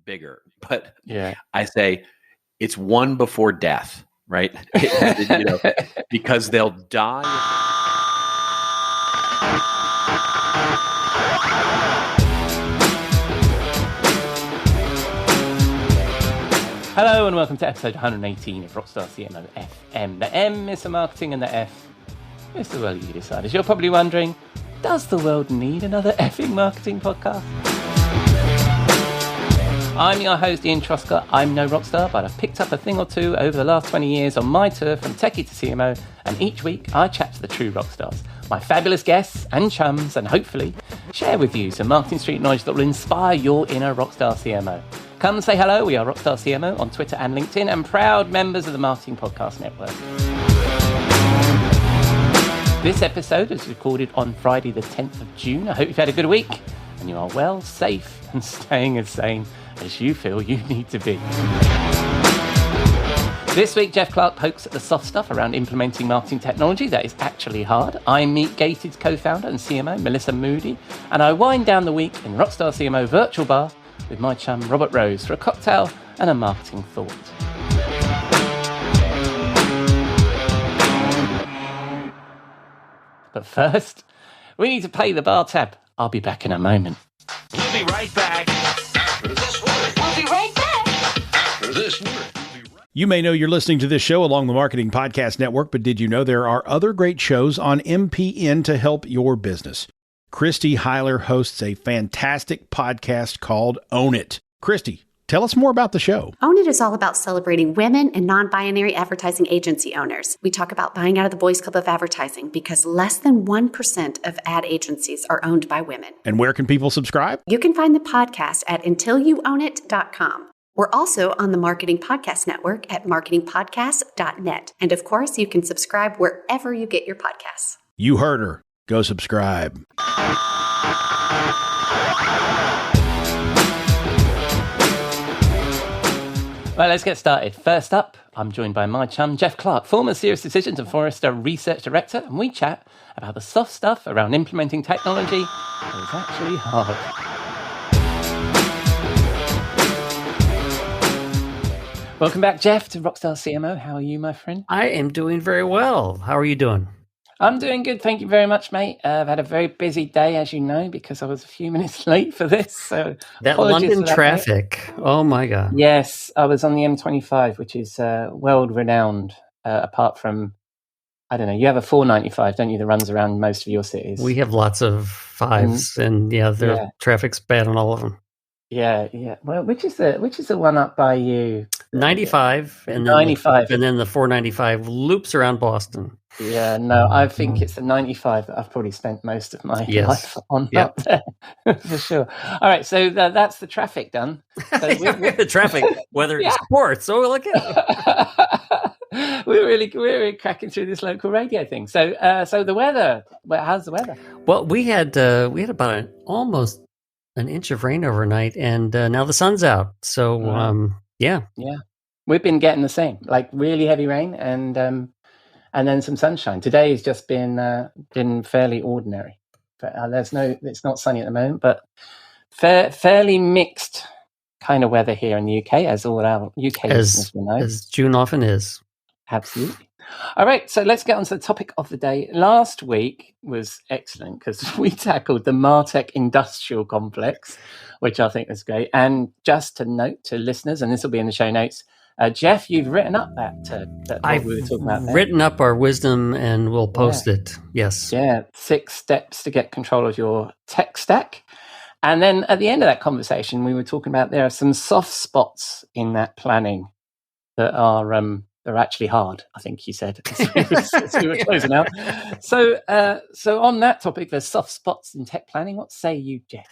bigger. But yeah, I say it's one before death, right? Because they'll die. Hello and welcome to episode 118 of Rockstar CMO FM. The M is for marketing and the F is the world you decide. As you're probably wondering, does the world need another effing marketing podcast? I'm your host, Ian Truscott. I'm no rockstar, but I've picked up a thing or two over the last 20 years on my tour from techie to CMO, and each week I chat to the true rockstars, my fabulous guests and chums, and hopefully share with you some marketing street knowledge that will inspire your inner rockstar CMO. Come say hello. We are Rockstar CMO on Twitter and LinkedIn, and proud members of the Marketing Podcast Network. This episode was recorded on Friday the 10th of June. I hope you've had a good week and you are well, safe, and staying as sane as you feel you need to be. This week, Jeff Clark pokes at the soft stuff around implementing marketing technology that is actually hard. I meet Gated's co-founder and CMO, Melissa Moody, and I wind down the week in Rockstar CMO Virtual Bar with my chum Robert Rose for a cocktail and a marketing thought. But first, we need to pay the bar tab. I'll be back in a moment. We'll be right back after this word. We'll be right back After this word. You may know you're listening to this show along the Marketing Podcast Network, but did you know there are other great shows on MPN to help your business? Christy Heiler hosts a fantastic podcast called Own It. Christy, tell us more about the show. Own It is all about celebrating women and non-binary advertising agency owners. We talk about buying out of the boys' club of advertising because less than 1% of ad agencies are owned by women. And where can people subscribe? You can find the podcast at untilyouownit.com. We're also on the Marketing Podcast Network at marketingpodcast.net. And of course, you can subscribe wherever you get your podcasts. You heard her. Go subscribe. Well, let's get started. First up, I'm joined by my chum, Jeff Clark, former Serious Decisions and Forrester Research Director, and we chat about the soft stuff around implementing technology that is actually hard. Welcome back, Jeff, to Rockstar CMO. How are you, my friend? I am doing very well. How are you doing? I'm doing good. Thank you very much, mate. I've had a very busy day, as you know, because I was a few minutes late for this. So that apologies London for that, traffic. mate. Oh, my God. Yes, I was on the M25, which is world-renowned, apart from, I don't know, you have a 495, don't you, that runs around most of your cities? We have lots of fives, and traffic's bad on all of them. Yeah. Well, which is the one up by you? 95, and then 95. And then the 495 loops around Boston. Yeah, no, I think it's the 95 that I've probably spent most of my life on up there, for sure. All right, so that's the traffic done. So The traffic, whether it's sports. Oh, look at it. We're really cracking through this local radio thing. So the weather. Well, how's the weather? Well, we had about almost an inch of rain overnight, and now the sun's out. So, yeah, we've been getting the same, like really heavy rain, and then some sunshine. Today has just been fairly ordinary. But it's not sunny at the moment, but fairly mixed kind of weather here in the UK, as all our UK listeners will know, as June often is. Absolutely. All right, so let's get on to the topic of the day. Last week was excellent because we tackled the Martech industrial complex, which I think was great. And just to note to listeners, and this will be in the show notes, Jeff, you've written up what we were talking about there. Written up our wisdom, and we'll post it. Yes. Yeah, 6 steps to get control of your tech stack. And then at the end of that conversation, we were talking about there are some soft spots in that planning that are actually hard, I think you said, as we were closing out. So on that topic, there's soft spots in tech planning. What say you, Jeff?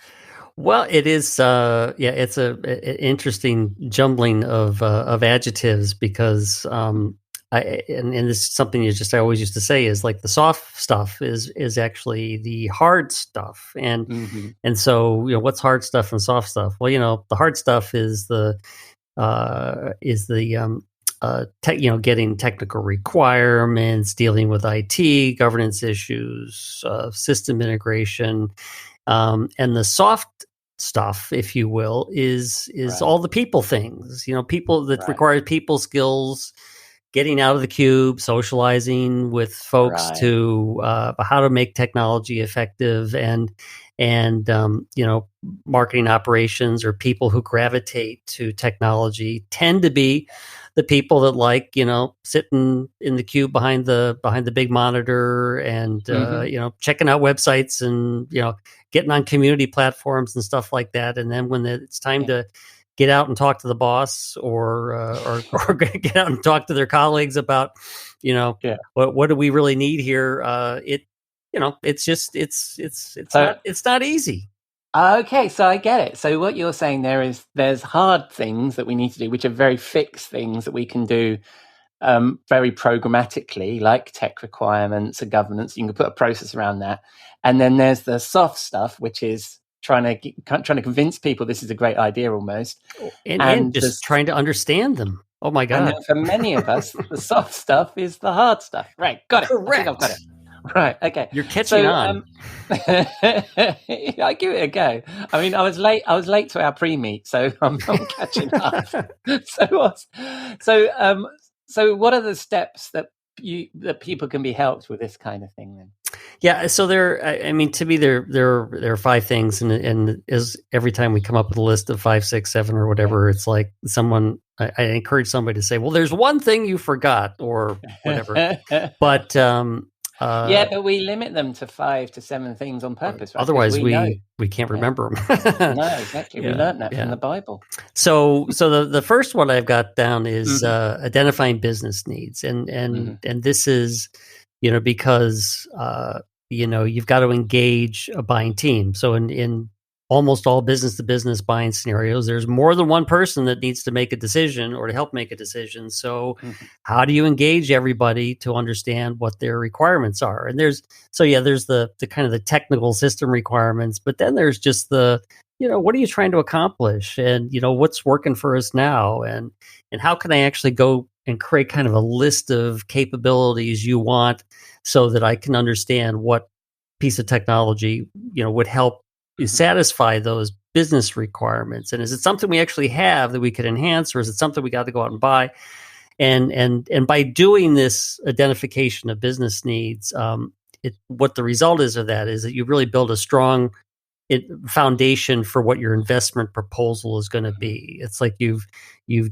Well, it is. It's an interesting jumbling of adjectives because and this is something I always used to say is like the soft stuff is actually the hard stuff, and so what's hard stuff and soft stuff? Well, the hard stuff is the getting technical requirements, dealing with IT, governance issues, system integration, and the soft stuff, if you will, is all the people things, people that require people skills, getting out of the cube, socializing with folks to how to make technology effective, and marketing operations, or people who gravitate to technology tend to be the people that like, sitting in the cube behind the big monitor and, checking out websites and, getting on community platforms and stuff like that. And then when it's time to get out and talk to the boss or get out and talk to their colleagues about, what do we really need here? It's not easy. Okay, so I get it. So what you're saying there's hard things that we need to do, which are very fixed things that we can do very programmatically, like tech requirements and governance. You can put a process around that. And then there's the soft stuff, which is trying to convince people this is a great idea almost. And just trying to understand them. Oh my God. And then for many of us, the soft stuff is the hard stuff. Right, got it. Correct. I think I've got it. Right, okay. You're catching on. I give it a go. I mean, I was late to our pre-meet, so I'm catching up. So what are the steps that people can be helped with this kind of thing then? Yeah, so to me, there are 5 things, and as every time we come up with a list of 5, 6, 7, or whatever, it's like I encourage somebody to say, well, there's one thing you forgot, or whatever. But but we limit them to 5 to 7 things on purpose. Right? Otherwise, we can't remember them. No, exactly. We learned that from the Bible. So the first one I've got down is identifying business needs, and this is because you've got to engage a buying team. So in almost all business to business buying scenarios, there's more than one person that needs to make a decision or to help make a decision. So how do you engage everybody to understand what their requirements are? And there's the kind of the technical system requirements, but then there's just the, what are you trying to accomplish? And, what's working for us now? And how can I actually go and create kind of a list of capabilities you want so that I can understand what piece of technology, would help satisfy those business requirements? And is it something we actually have that we could enhance, or is it something we got to go out and buy? And by doing this identification of business needs, what the result is of that is that you really build a strong foundation for what your investment proposal is going to be. It's like you've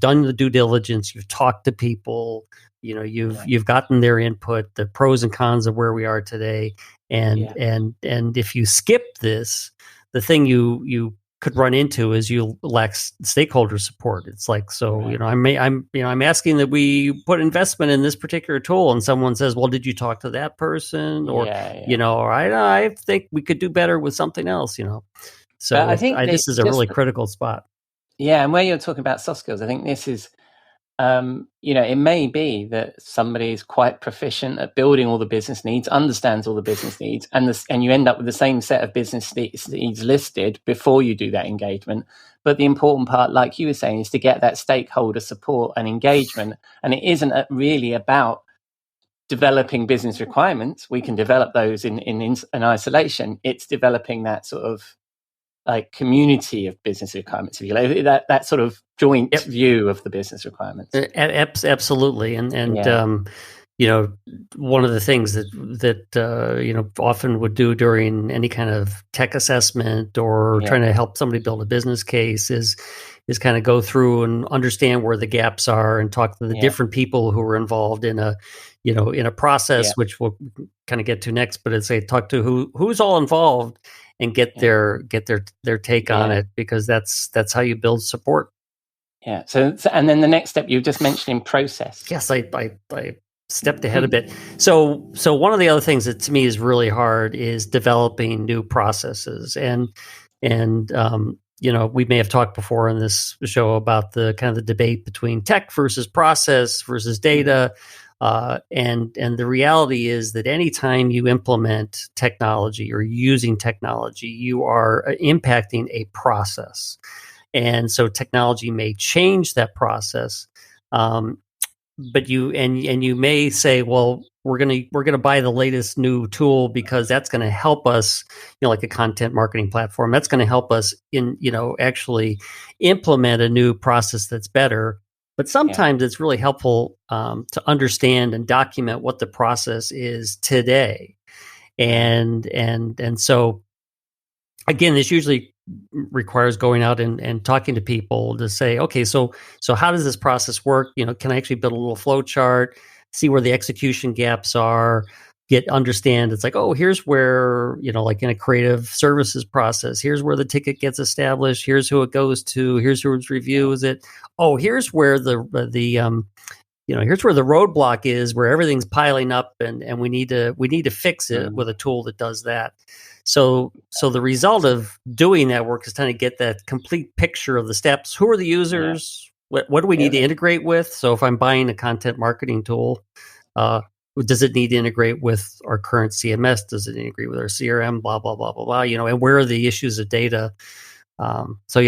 done the due diligence, you've talked to people, you've gotten their input, the pros and cons of where we are today, and if you skip this, the thing you could run into is you lack stakeholder support. It's like, I'm asking that we put investment in this particular tool, and someone says, well, did you talk to that person? Or, or I think we could do better with something else, So I think this is a really critical spot. Yeah. And where you're talking about soft skills, I think this is, it may be that somebody is quite proficient at building all the business needs, understands all the business needs, and you end up with the same set of business needs listed before you do that engagement. But the important part, like you were saying, is to get that stakeholder support and engagement. And it isn't really about developing business requirements. We can develop those in isolation. It's developing that sort of like community of business requirements, if you like, that sort of joint view of the business requirements. Absolutely, and one of the things that often would do during any kind of tech assessment or trying to help somebody build a business case is kind of go through and understand where the gaps are and talk to the different people who are involved in a process, which we'll kind of get to next. But it's talk to who's all involved and get their take on it, because that's how you build support. Yeah. So and then the next step you just mentioned in process. Yes, I stepped ahead a bit. So one of the other things that to me is really hard is developing new processes, and we may have talked before in this show about the kind of the debate between tech versus process versus data. And the reality is that anytime you implement technology or using technology, you are impacting a process. And so technology may change that process. But you may say, well, gonna buy the latest new tool because that's going to help us, like a content marketing platform. That's going to help us in actually implement a new process that's better. But sometimes it's really helpful to understand and document what the process is today, and so again, this usually requires going out and talking to people to say, okay, so how does this process work? Can I actually build a little flow chart, see where the execution gaps are, understand it's like, oh, here's where, like in a creative services process, here's where the ticket gets established, here's who it goes to, here's who reviews it. Oh, here's where here's where the roadblock is, where everything's piling up, and we need to fix it with a tool that does that. So the result of doing that work is trying to get that complete picture of the steps. Who are the users? What do we need to integrate with? So if I'm buying a content marketing tool, does it need to integrate with our current CMS? Does it integrate with our CRM? Blah blah blah blah blah. And where are the issues of data? So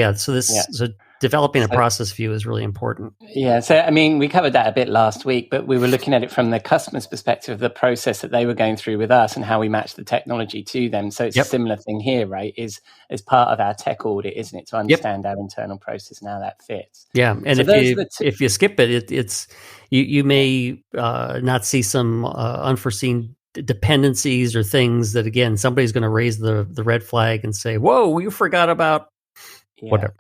developing a process view is really important. Yeah. So, I mean, we covered that a bit last week, but we were looking at it from the customer's perspective, the process that they were going through with us and how we match the technology to them. So it's a similar thing here, right? Is part of our tech audit, isn't it? To understand our internal process and how that fits. Yeah. And so if you skip it, it's you may not see some unforeseen dependencies or things that, again, somebody's going to raise the red flag and say, whoa, you forgot about whatever.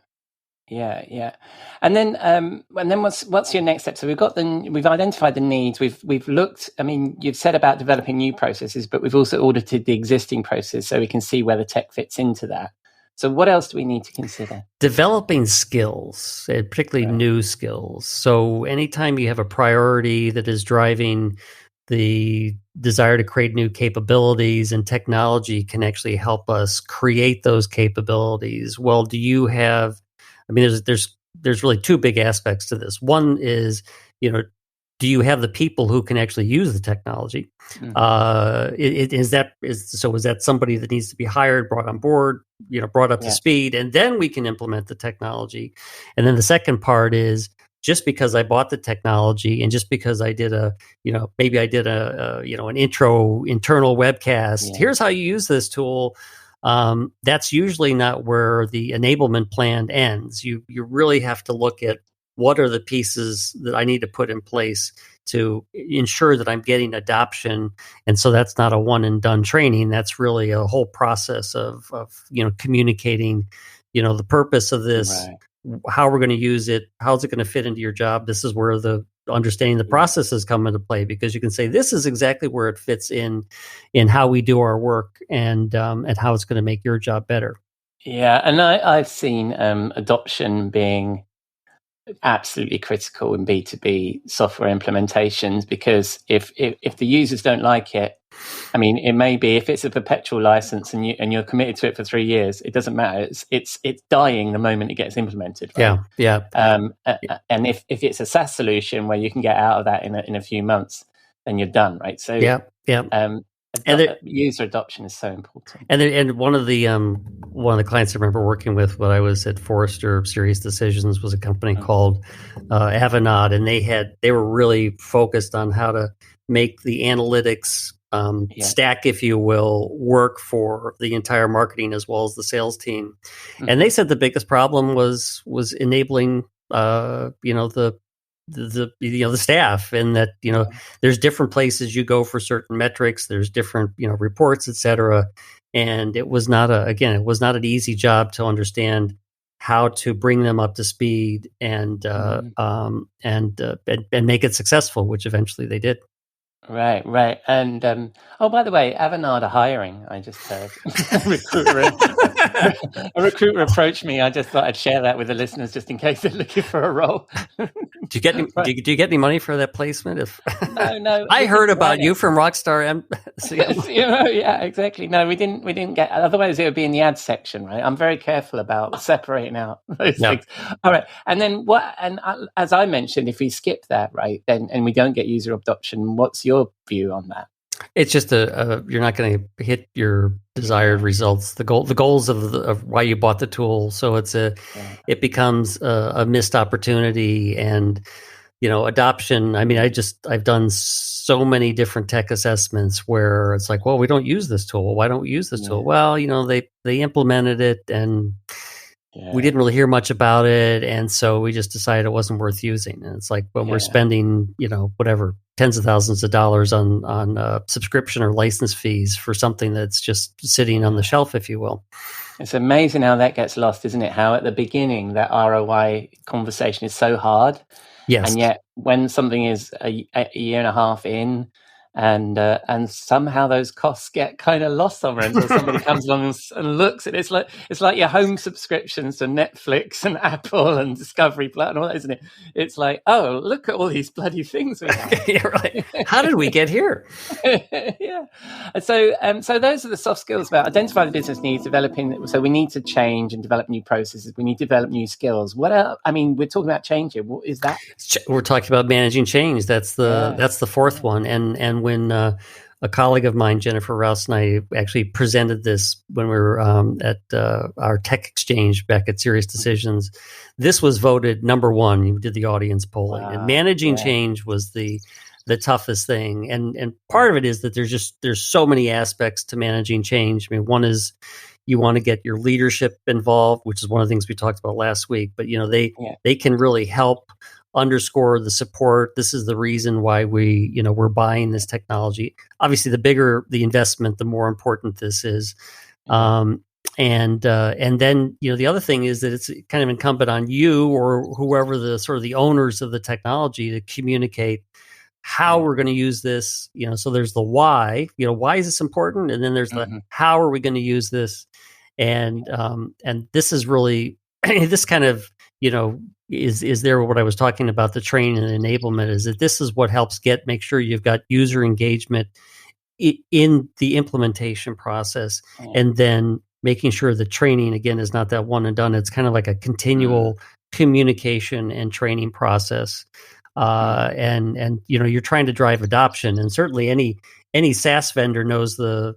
Yeah. And then what's your next step? So we've identified the needs. We've looked. I mean, you've said about developing new processes, but we've also audited the existing process so we can see where the tech fits into that. So what else do we need to consider? Developing skills, particularly new skills. So anytime you have a priority that is driving the desire to create new capabilities, and technology can actually help us create those capabilities. Well, do you have? I mean, there's really two big aspects to this. One is, do you have the people who can actually use the technology? Mm-hmm. Is that somebody that needs to be hired, brought on board, brought up to speed, and then we can implement the technology. And then the second part is, just because I bought the technology and just because I did an internal webcast, here's how you use this tool. That's usually not where the enablement plan ends. You really have to look at what are the pieces that I need to put in place to ensure that I'm getting adoption. And so that's not a one and done training. That's really a whole process of communicating, the purpose of this, how we're going to use it, how's it going to fit into your job. This is where the understanding the processes come into play, because you can say this is exactly where it fits in how we do our work and how it's going to make your job better. Yeah, and I've seen adoption being absolutely critical in B2B software implementations, because if the users don't like it, I mean, it may be, if it's a perpetual license and you're committed to it for 3 years, it doesn't matter. It's dying the moment it gets implemented. Right? Yeah. And if it's a SaaS solution where you can get out of that in a few months, then you're done, right? So user adoption is so important. And one of the clients I remember working with when I was at Forrester Serious Decisions was a company called Avanade, and they were really focused on how to make the analytics stack, if you will, work for the entire marketing as well as the sales team. Mm-hmm. And they said the biggest problem was enabling the staff, and that there's different places you go for certain metrics, there's different reports, etc. And it was not an easy job to understand how to bring them up to speed and make it successful, which eventually they did. Right. And by the way, Avanade are hiring. I just heard a recruiter approached me. I just thought I'd share that with the listeners, just in case they're looking for a role. Do you get any money for that placement? No. I heard about you from Rockstar. Yeah, exactly. No, we didn't get. Otherwise, it would be in the ad section, right? I'm very careful about separating out those things. All right, and then what? And as I mentioned, if we skip that, right, then and we don't get user adoption, what's your view on that? It's just you're not going to hit your desired results. The goals of why you bought the tool. So it becomes a missed opportunity, and adoption. I mean, I've done so many different tech assessments where it's like, well, we don't use this tool. Why don't we use this tool? Well, they implemented it and we didn't really hear much about it. And so we just decided it wasn't worth using. And it's like, when we're spending, whatever, tens of thousands of dollars on subscription or license fees for something that's just sitting on the shelf, if you will. It's amazing how that gets lost, isn't it? How at the beginning that ROI conversation is so hard. Yes. And yet when something is a year and a half in, and somehow those costs get kind of lost somewhere until somebody comes along and looks at it. It's like your home subscriptions to Netflix and Apple and Discovery Plus and all that, isn't it? It's like, oh, look at all these bloody things we have. Yeah, right. How did we get here? Yeah. So those are the soft skills about identify the business needs, developing. So we need to change and develop new processes. We need to develop new skills. What else? I mean, we're talking about change here. What is that? We're talking about managing change. That's the fourth one. And when a colleague of mine, Jennifer Rouse, and I actually presented this when we were at our tech exchange back at Serious Decisions, this was voted number one. You did the audience polling, and managing change was the toughest thing. And part of it is that there's so many aspects to managing change. I mean, one is you want to get your leadership involved, which is one of the things we talked about last week. But they can really help underscore the support. This is the reason why we're buying this technology. Obviously, the bigger the investment, the more important this is. And then the other thing is that it's kind of incumbent on you or whoever the owners of the technology to communicate how we're going to use this. So there's the why. Why is this important? And then there's the how are we going to use this? And this is really this kind of is there what I was talking about, the training and enablement, is that this is what helps make sure you've got user engagement in the implementation process, and then making sure the training, again, is not that one and done. It's kind of like a continual communication and training process. And you're trying to drive adoption, and certainly any SaaS vendor knows the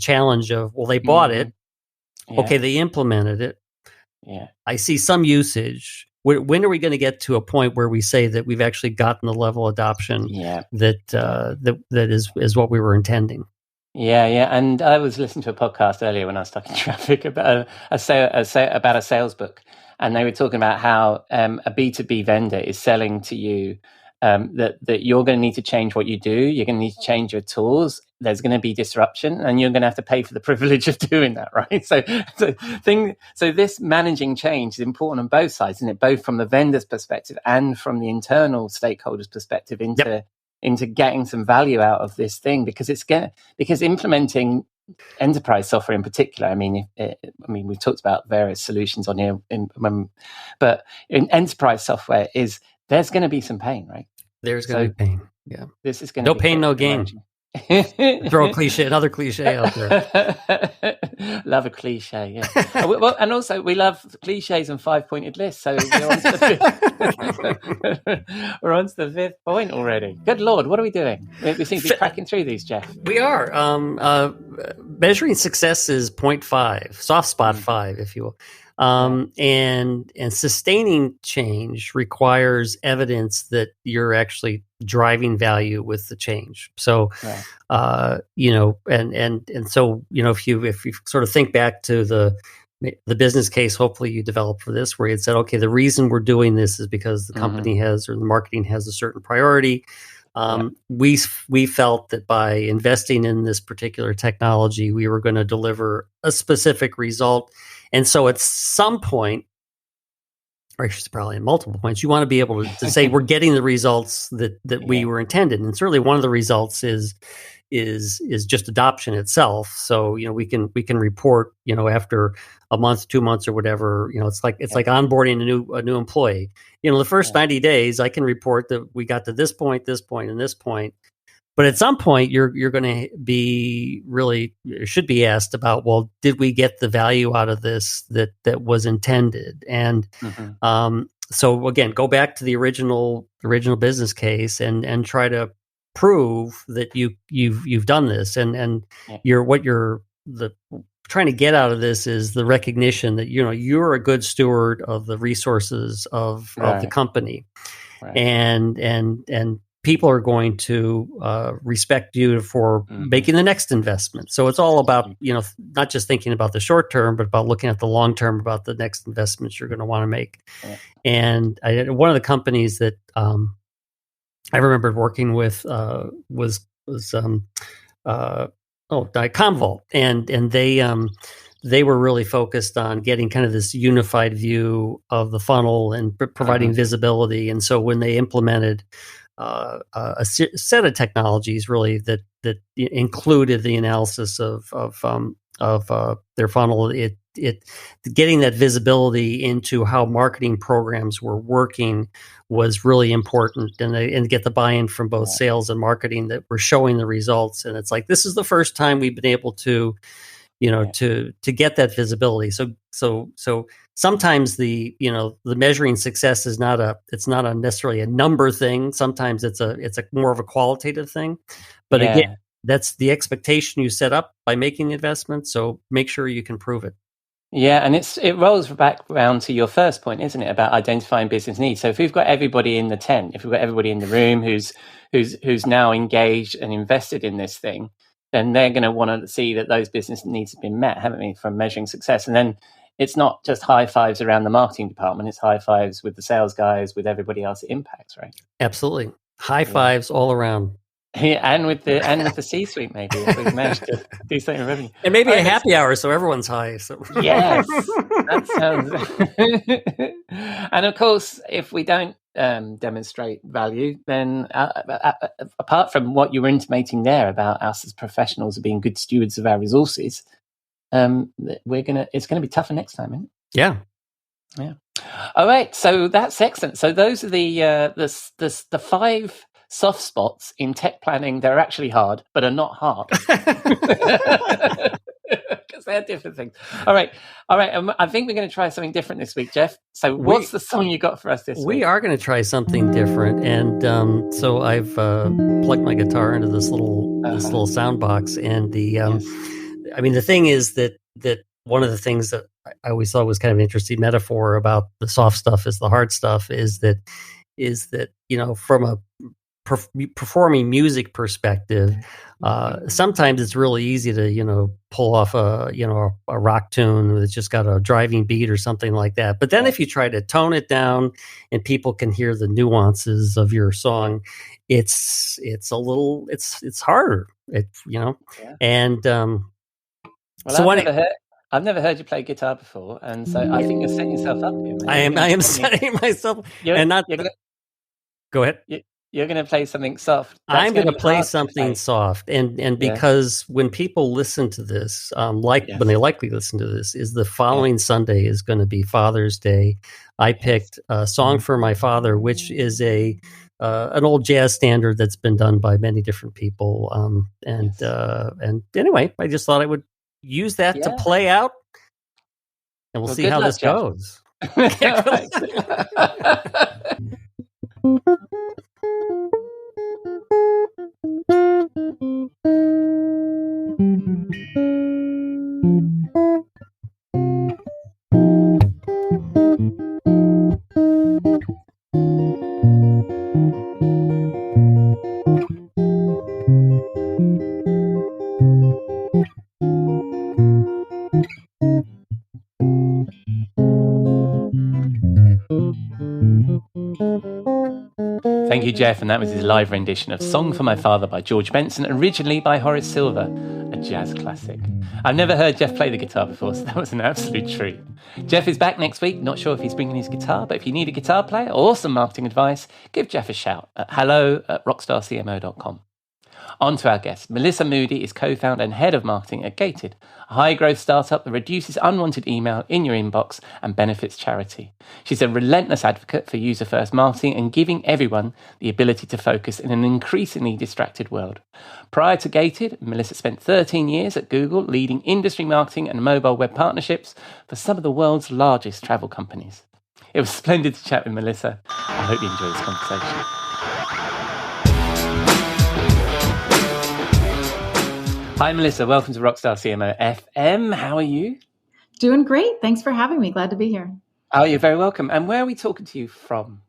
challenge of, well, they bought it. Okay, they implemented it. Yeah, I see some usage. When are we going to get to a point where we say that we've actually gotten the level of adoption that is what we were intending? Yeah. And I was listening to a podcast earlier when I was stuck in traffic about a sales book, and they were talking about how a B2B vendor is selling to you that you're going to need to change what you do. You're going to need to change your tools. There's going to be disruption, and you're going to have to pay for the privilege of doing that, right? So this managing change is important on both sides, isn't it? Both from the vendor's perspective and from the internal stakeholders' perspective into getting some value out of this thing, because because implementing enterprise software in particular. I mean, we've talked about various solutions on here, but in enterprise software there's going to be some pain, right? There's going to be pain. Yeah. This is going to no pain, no gain. Throw another cliche out there. Love a cliche, yeah. Well, and also we love cliches and 5-pointed lists. So we're on to the fifth point already. Good Lord, what are we doing? We seem to be cracking through these, Jeff. We are. Measuring success is 0.5, soft spot 5, if you will. And sustaining change requires evidence that you're actually driving value with the change. So, and so, if you sort of think back to the business case, hopefully you developed for this, where you said, okay, the reason we're doing this is because the company has, or the marketing has, a certain priority. We felt that by investing in this particular technology, we were going to deliver a specific result. And so at some point, or actually probably at multiple points, you want to be able to say we're getting the results that we were intended. And certainly one of the results is just adoption itself. So, we can report, after a month, 2 months or whatever, it's like onboarding a new employee. The first 90 days, I can report that we got to this point, and this point. But at some point, you're going to should be asked about, well, did we get the value out of this that was intended? And so again, go back to the original business case and try to prove that you've done this. And you're trying to get out of this is the recognition that you're a good steward of the resources of the company. Right. and people are going to respect you for making the next investment. So it's all about, not just thinking about the short term, but about looking at the long term, about the next investments you're going to want to make. Yeah. And one of the companies that I remember working with was Commvault, and they were really focused on getting kind of this unified view of the funnel and providing visibility. And so when they implemented a set of technologies, really that included the analysis of their funnel, it getting that visibility into how marketing programs were working was really important, and get the buy-in from both sales and marketing that were showing the results. And it's like, this is the first time we've been able to, to get that visibility. So sometimes the measuring success is it's not necessarily a number thing. Sometimes it's a more of a qualitative thing. But again, that's the expectation you set up by making the investment. So make sure you can prove it. Yeah, and it rolls back around to your first point, isn't it, about identifying business needs? So if we've got everybody in the tent, if we've got everybody in the room who's now engaged and invested in this thing, then they're going to want to see that those business needs have been met, haven't we, from measuring success. And then it's not just high fives around the marketing department; it's high fives with the sales guys, with everybody else it impacts, right? Absolutely, high fives all around. Yeah, and with the C-suite, maybe, if we've managed to do something with revenue. And maybe a happy hour so everyone's high. So. Yes, that sounds... And of course, if we don't demonstrate value, then apart from what you were intimating there about us as professionals being good stewards of our resources, it's gonna be tougher next time, isn't it? Yeah. Yeah. All right, so that's excellent. So those are the 5 soft spots in tech planning. They're actually hard, but are not hard because they're different things. All right. I think we're going to try something different this week, Jeff. So, what's the song you got for us this week? We are going to try something different, and so I've plugged my guitar into this little sound box, and I mean, the thing is that one of the things that I always thought was kind of an interesting metaphor about the soft stuff is the hard stuff is that from a performing music perspective, sometimes it's really easy to pull off a rock tune that's just got a driving beat or something like that. But then if you try to tone it down and people can hear the nuances of your song, it's harder. And I've never heard you play guitar before, and so I think you're setting yourself up here. I am setting myself, go ahead. You're going to play something soft. I'm going to play something soft, and because when people listen to this, when they likely listen to this, is the following Sunday is going to be Father's Day. I picked a song for my father, which is an old jazz standard that's been done by many different people. And anyway, I just thought I would use that to play out, and we'll see how this goes. Thank you, Jeff. And that was his live rendition of Song for My Father by George Benson, originally by Horace Silver, a jazz classic. I've never heard Jeff play the guitar before, so that was an absolute treat. Jeff is back next week. Not sure if he's bringing his guitar, but if you need a guitar player or some marketing advice, give Jeff a shout at hello@rockstarcmo.com. On to our guest. Melissa Moody is co-founder and head of marketing at Gated, a high-growth startup that reduces unwanted email in your inbox and benefits charity. She's a relentless advocate for user-first marketing and giving everyone the ability to focus in an increasingly distracted world. Prior to Gated, Melissa spent 13 years at Google leading industry marketing and mobile web partnerships for some of the world's largest travel companies. It was splendid to chat with Melissa. I hope you enjoy this conversation. Hi, Melissa. Welcome to Rockstar CMO FM. How are you? Doing great. Thanks for having me. Glad to be here. Oh, you're very welcome. And where are we talking to you from?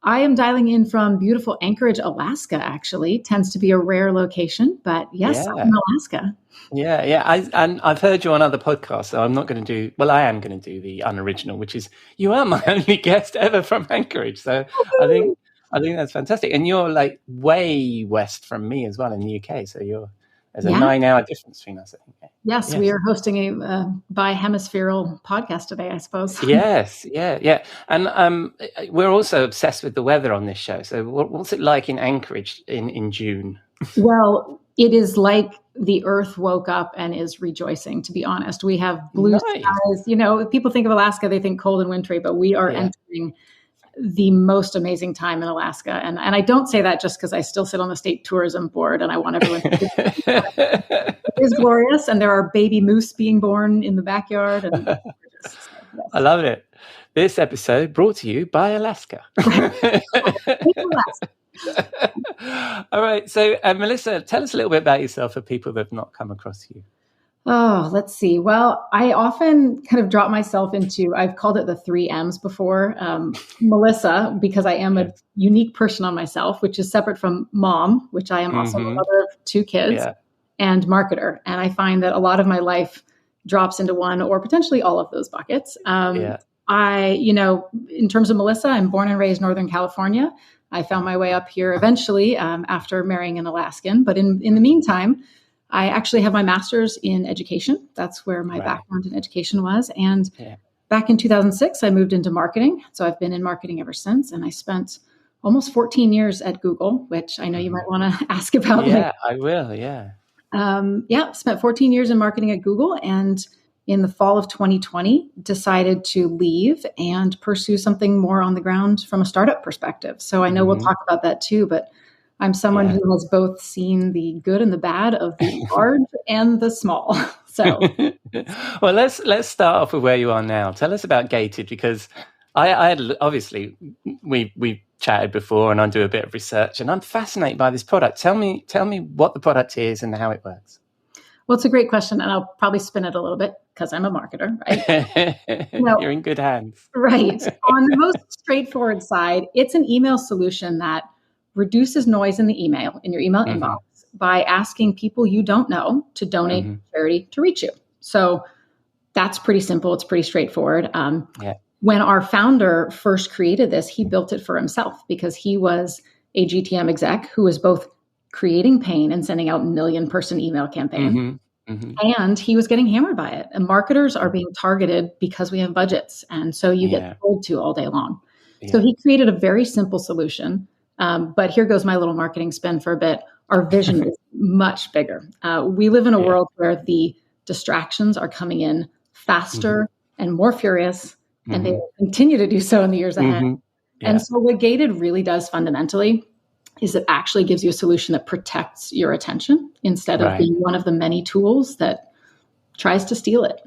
I am dialing in from beautiful Anchorage, Alaska, actually. Tends to be a rare location, but yes, I'm in Alaska. Yeah. And I've heard you on other podcasts, so I'm not going to do, well, I am going to do the unoriginal, which is you are my only guest ever from Anchorage. So I think that's fantastic. And you're like way west from me as well in the UK. So there's a 9-hour difference between us, I think. Yes, we are hosting a bi-hemispherical podcast today, I suppose. Yes, yeah. And we're also obsessed with the weather on this show. So what's it like in Anchorage in June? Well, it is like the earth woke up and is rejoicing, to be honest. We have blue skies. You know, people think of Alaska, they think cold and wintry, but we are entering the most amazing time in Alaska. And I don't say that just because I still sit on the state tourism board and I want everyone to it is glorious. And there are baby moose being born in the backyard. And I love it. This episode brought to you by Alaska. All right. So, Melissa, tell us a little bit about yourself for people that have not come across you. Oh, let's see. Well, I often kind of drop myself into, I've called it the 3 M's before. Melissa, because I am a unique person on myself, which is separate from mom, which I am also a mother of 2 kids, and marketer. And I find that a lot of my life drops into one or potentially all of those buckets. In terms of Melissa, I'm born and raised Northern California. I found my way up here eventually after marrying an Alaskan. But in the meantime, I actually have my master's in education. That's where my background in education was. And back in 2006, I moved into marketing. So I've been in marketing ever since. And I spent almost 14 years at Google, which I know you might want to ask about. Yeah, I will. Yeah. Spent 14 years in marketing at Google. And in the fall of 2020, decided to leave and pursue something more on the ground from a startup perspective. So I know we'll talk about that too, but I'm someone who has both seen the good and the bad of the large and the small. So, well, let's start off with where you are now. Tell us about Gated, because I had, obviously we chatted before, and I do a bit of research, and I'm fascinated by this product. Tell me what the product is and how it works. Well, it's a great question, and I'll probably spin it a little bit because I'm a marketer, right? You're in good hands. Right. On the most straightforward side, it's an email solution that reduces noise in the email, in your email inbox, by asking people you don't know to donate to charity to reach you. So that's pretty simple. It's pretty straightforward. When our founder first created this, he built it for himself because he was a GTM exec who was both creating pain and sending out 1 million person email campaign. And he was getting hammered by it. And marketers are being targeted because we have budgets. And so you get told to all day long. So he created a very simple solution. But here goes my little marketing spin for a bit. Our vision is much bigger. We live in a world where the distractions are coming in faster and more furious, and they will continue to do so in the years ahead. And so what Gated really does fundamentally is it actually gives you a solution that protects your attention instead of being one of the many tools that tries to steal it.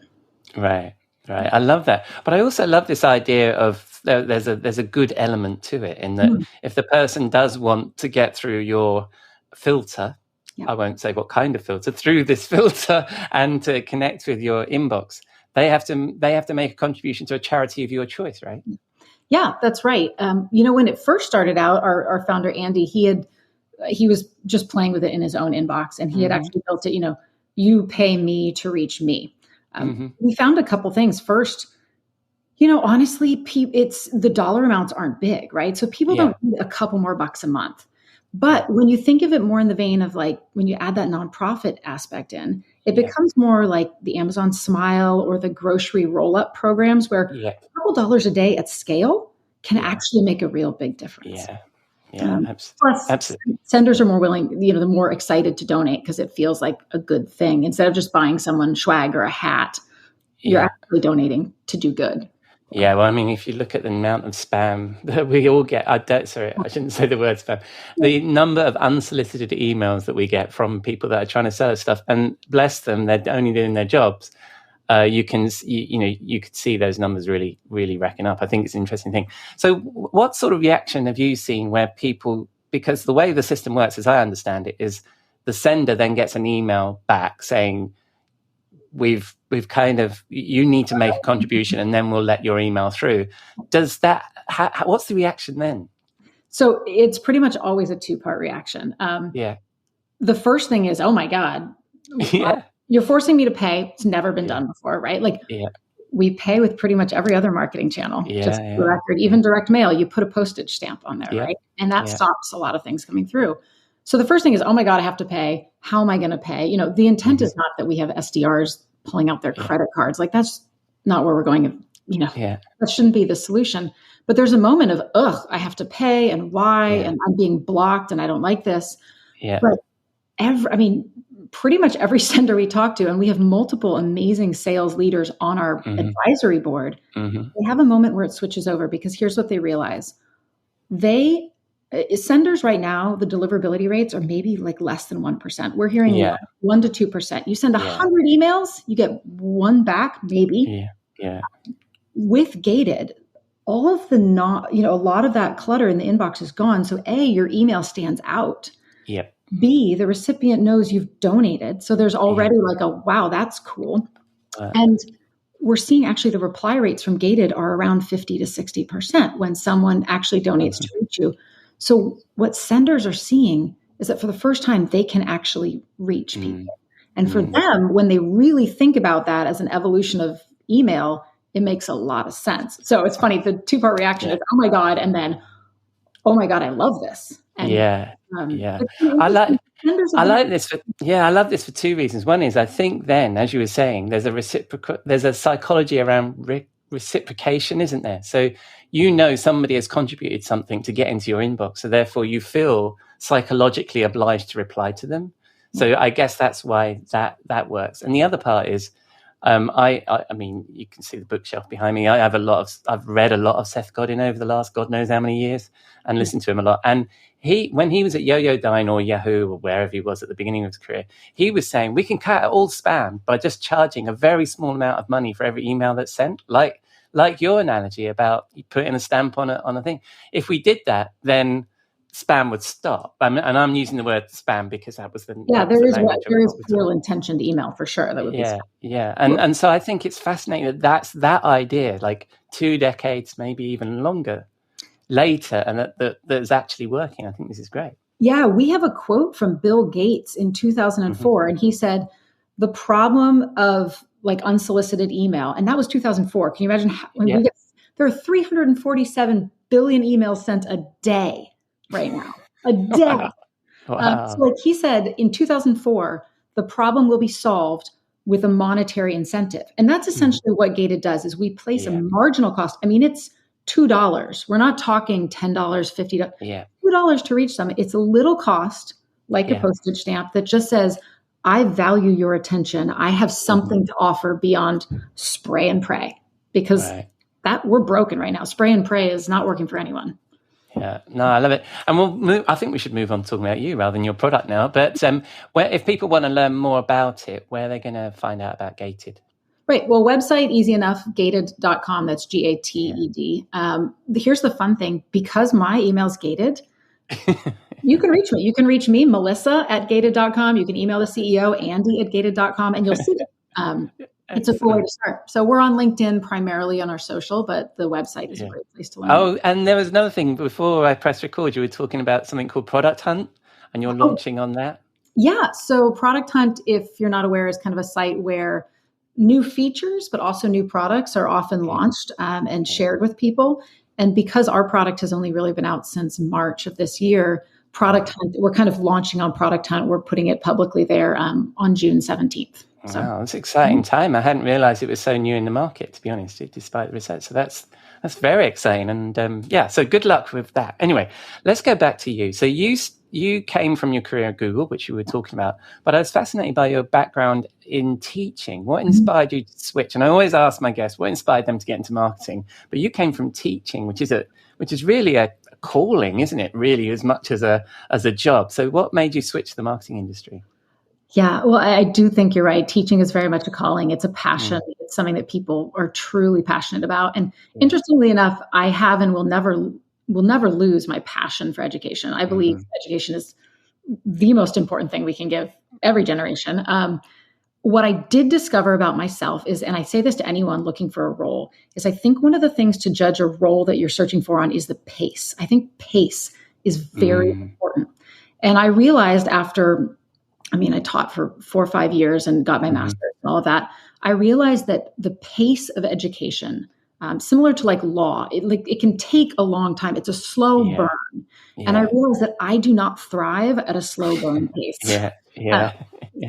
Right. I love that. But I also love this idea of there's a good element to it in that if the person does want to get through your filter, I won't say what kind of filter, through this filter and to connect with your inbox, they have to make a contribution to a charity of your choice, right? Yeah, that's right. When it first started out, our founder, Andy, he was just playing with it in his own inbox, and he had actually built it, you pay me to reach me. We found a couple things. First, honestly, it's the dollar amounts aren't big, right? So people don't need a couple more bucks a month. But when you think of it more in the vein of like, when you add that nonprofit aspect in, it becomes more like the Amazon Smile or the grocery roll-up programs where a couple dollars a day at scale can actually make a real big difference. Plus, absolutely. Senders are more willing, they're more excited to donate because it feels like a good thing. Instead of just buying someone swag or a hat, you're actually donating to do good. Yeah, well, I mean, if you look at the amount of spam that we all get, I shouldn't say the word spam, the number of unsolicited emails that we get from people that are trying to sell us stuff, and bless them, they're only doing their jobs. You could see those numbers really, really racking up. I think it's an interesting thing. So what sort of reaction have you seen where people, because the way the system works, as I understand it, is the sender then gets an email back saying, we've kind of, you need to make a contribution and then we'll let your email through. Does that, what's the reaction then? So it's pretty much always a two-part reaction. The first thing is, oh my God, you're forcing me to pay. It's never been done before, right? Like we pay with pretty much every other marketing channel, just for the record, even direct mail, you put a postage stamp on there, right? And that stops a lot of things coming through. So the first thing is, oh my God, I have to pay. How am I going to pay? The intent is not that we have SDRs pulling out their credit cards. Like that's not where we're going. That shouldn't be the solution. But there's a moment of, I have to pay and why, and I'm being blocked and I don't like this. But pretty much every sender we talk to, and we have multiple amazing sales leaders on our advisory board, they have a moment where it switches over because here's what they realize. Senders right now, the deliverability rates are maybe like less than 1%. We're hearing 1 to 2%. You send 100 emails, you get one back, maybe. With Gated, all of the a lot of that clutter in the inbox is gone. So A, your email stands out. B, the recipient knows you've donated. So there's already like wow, that's cool. And we're seeing actually the reply rates from Gated are around 50 to 60% when someone actually donates to reach you. So what senders are seeing is that for the first time, they can actually reach people. And for them, when they really think about that as an evolution of email, it makes a lot of sense. So it's funny, the two-part reaction is, oh my God, and then, oh my God, I love this. And, I like this I love this for two reasons. One is I think then, as you were saying, there's a psychology around reciprocation, isn't there? So somebody has contributed something to get into your inbox, so therefore you feel psychologically obliged to reply to them. So I guess that's why that works. And the other part is, I mean, you can see the bookshelf behind me. I've read a lot of Seth Godin over the last God knows how many years and listened to him a lot. And when he was at Yoyodyne or Yahoo or wherever he was at the beginning of his career, he was saying we can cut out all spam by just charging a very small amount of money for every email that's sent. Like your analogy about putting a stamp on a thing. If we did that, then spam would stop. And I'm using the word spam because that was the there is real intentioned email for sure. That would be spam. And so I think it's fascinating that's that idea, like 2 decades, maybe even longer later, and that's actually working. I think this is great. Yeah, we have a quote from Bill Gates in 2004, and he said, "The problem of like unsolicited email," and that was 2004. Can you imagine there are 347 billion emails sent a day right now, a day. Wow. So like he said in 2004, the problem will be solved with a monetary incentive. And that's essentially what Gated does is we place a marginal cost. I mean, it's $2. We're not talking $10, $50, $2 to reach them. It's a little cost, like a postage stamp that just says, I value your attention. I have something to offer beyond spray and pray, because that we're broken right now. Spray and pray is not working for anyone. Yeah, no, I love it. And I think we should move on to talking about you rather than your product now. But if people want to learn more about it, where are they going to find out about Gated? Right. Well, website, easy enough, gated.com. That's GATED. Here's the fun thing. Because my email's gated, you can reach me. You can reach me, Melissa at gated.com. You can email the CEO, Andy at gated.com, and you'll see it. It's a cool way to start. So we're on LinkedIn primarily on our social, but the website is a great place to learn. Oh, and there was another thing before I pressed record. You were talking about something called Product Hunt, and you're launching on that. Yeah. So Product Hunt, if you're not aware, is kind of a site where new features, but also new products are often launched and shared with people. And because our product has only really been out since March of this year, Product Hunt, we're kind of launching on Product Hunt. We're putting it publicly there on June 17th. So, wow, that's an exciting time. I hadn't realized it was so new in the market, to be honest, despite the research. So that's very exciting. And so good luck with that. Anyway, let's go back to you. So you came from your career at Google, which you were talking about, but I was fascinated by your background in teaching. What inspired you to switch? And I always ask my guests, what inspired them to get into marketing? But you came from teaching, which is really a calling, isn't it? Really, as much as a job. So what made you switch to the marketing industry? Yeah, well, I do think you're right. Teaching is very much a calling. It's a passion. It's something that people are truly passionate about. And interestingly enough, I have and will never lose my passion for education. I believe education is the most important thing we can give every generation. what I did discover about myself is, and I say this to anyone looking for a role, is I think one of the things to judge a role that you're searching for on is the pace. I think pace is very important. And I realized after, I taught for 4 or 5 years and got my master's and all of that. I realized that the pace of education, similar to like law, it can take a long time. It's a slow burn. Yeah. And I realized that I do not thrive at a slow burn pace.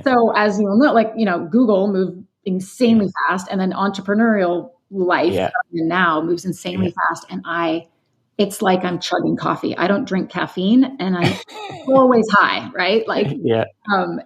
So as you know, Google moved insanely fast, and then entrepreneurial life now moves insanely fast. And it's like I'm chugging coffee. I don't drink caffeine, and I'm always high, right?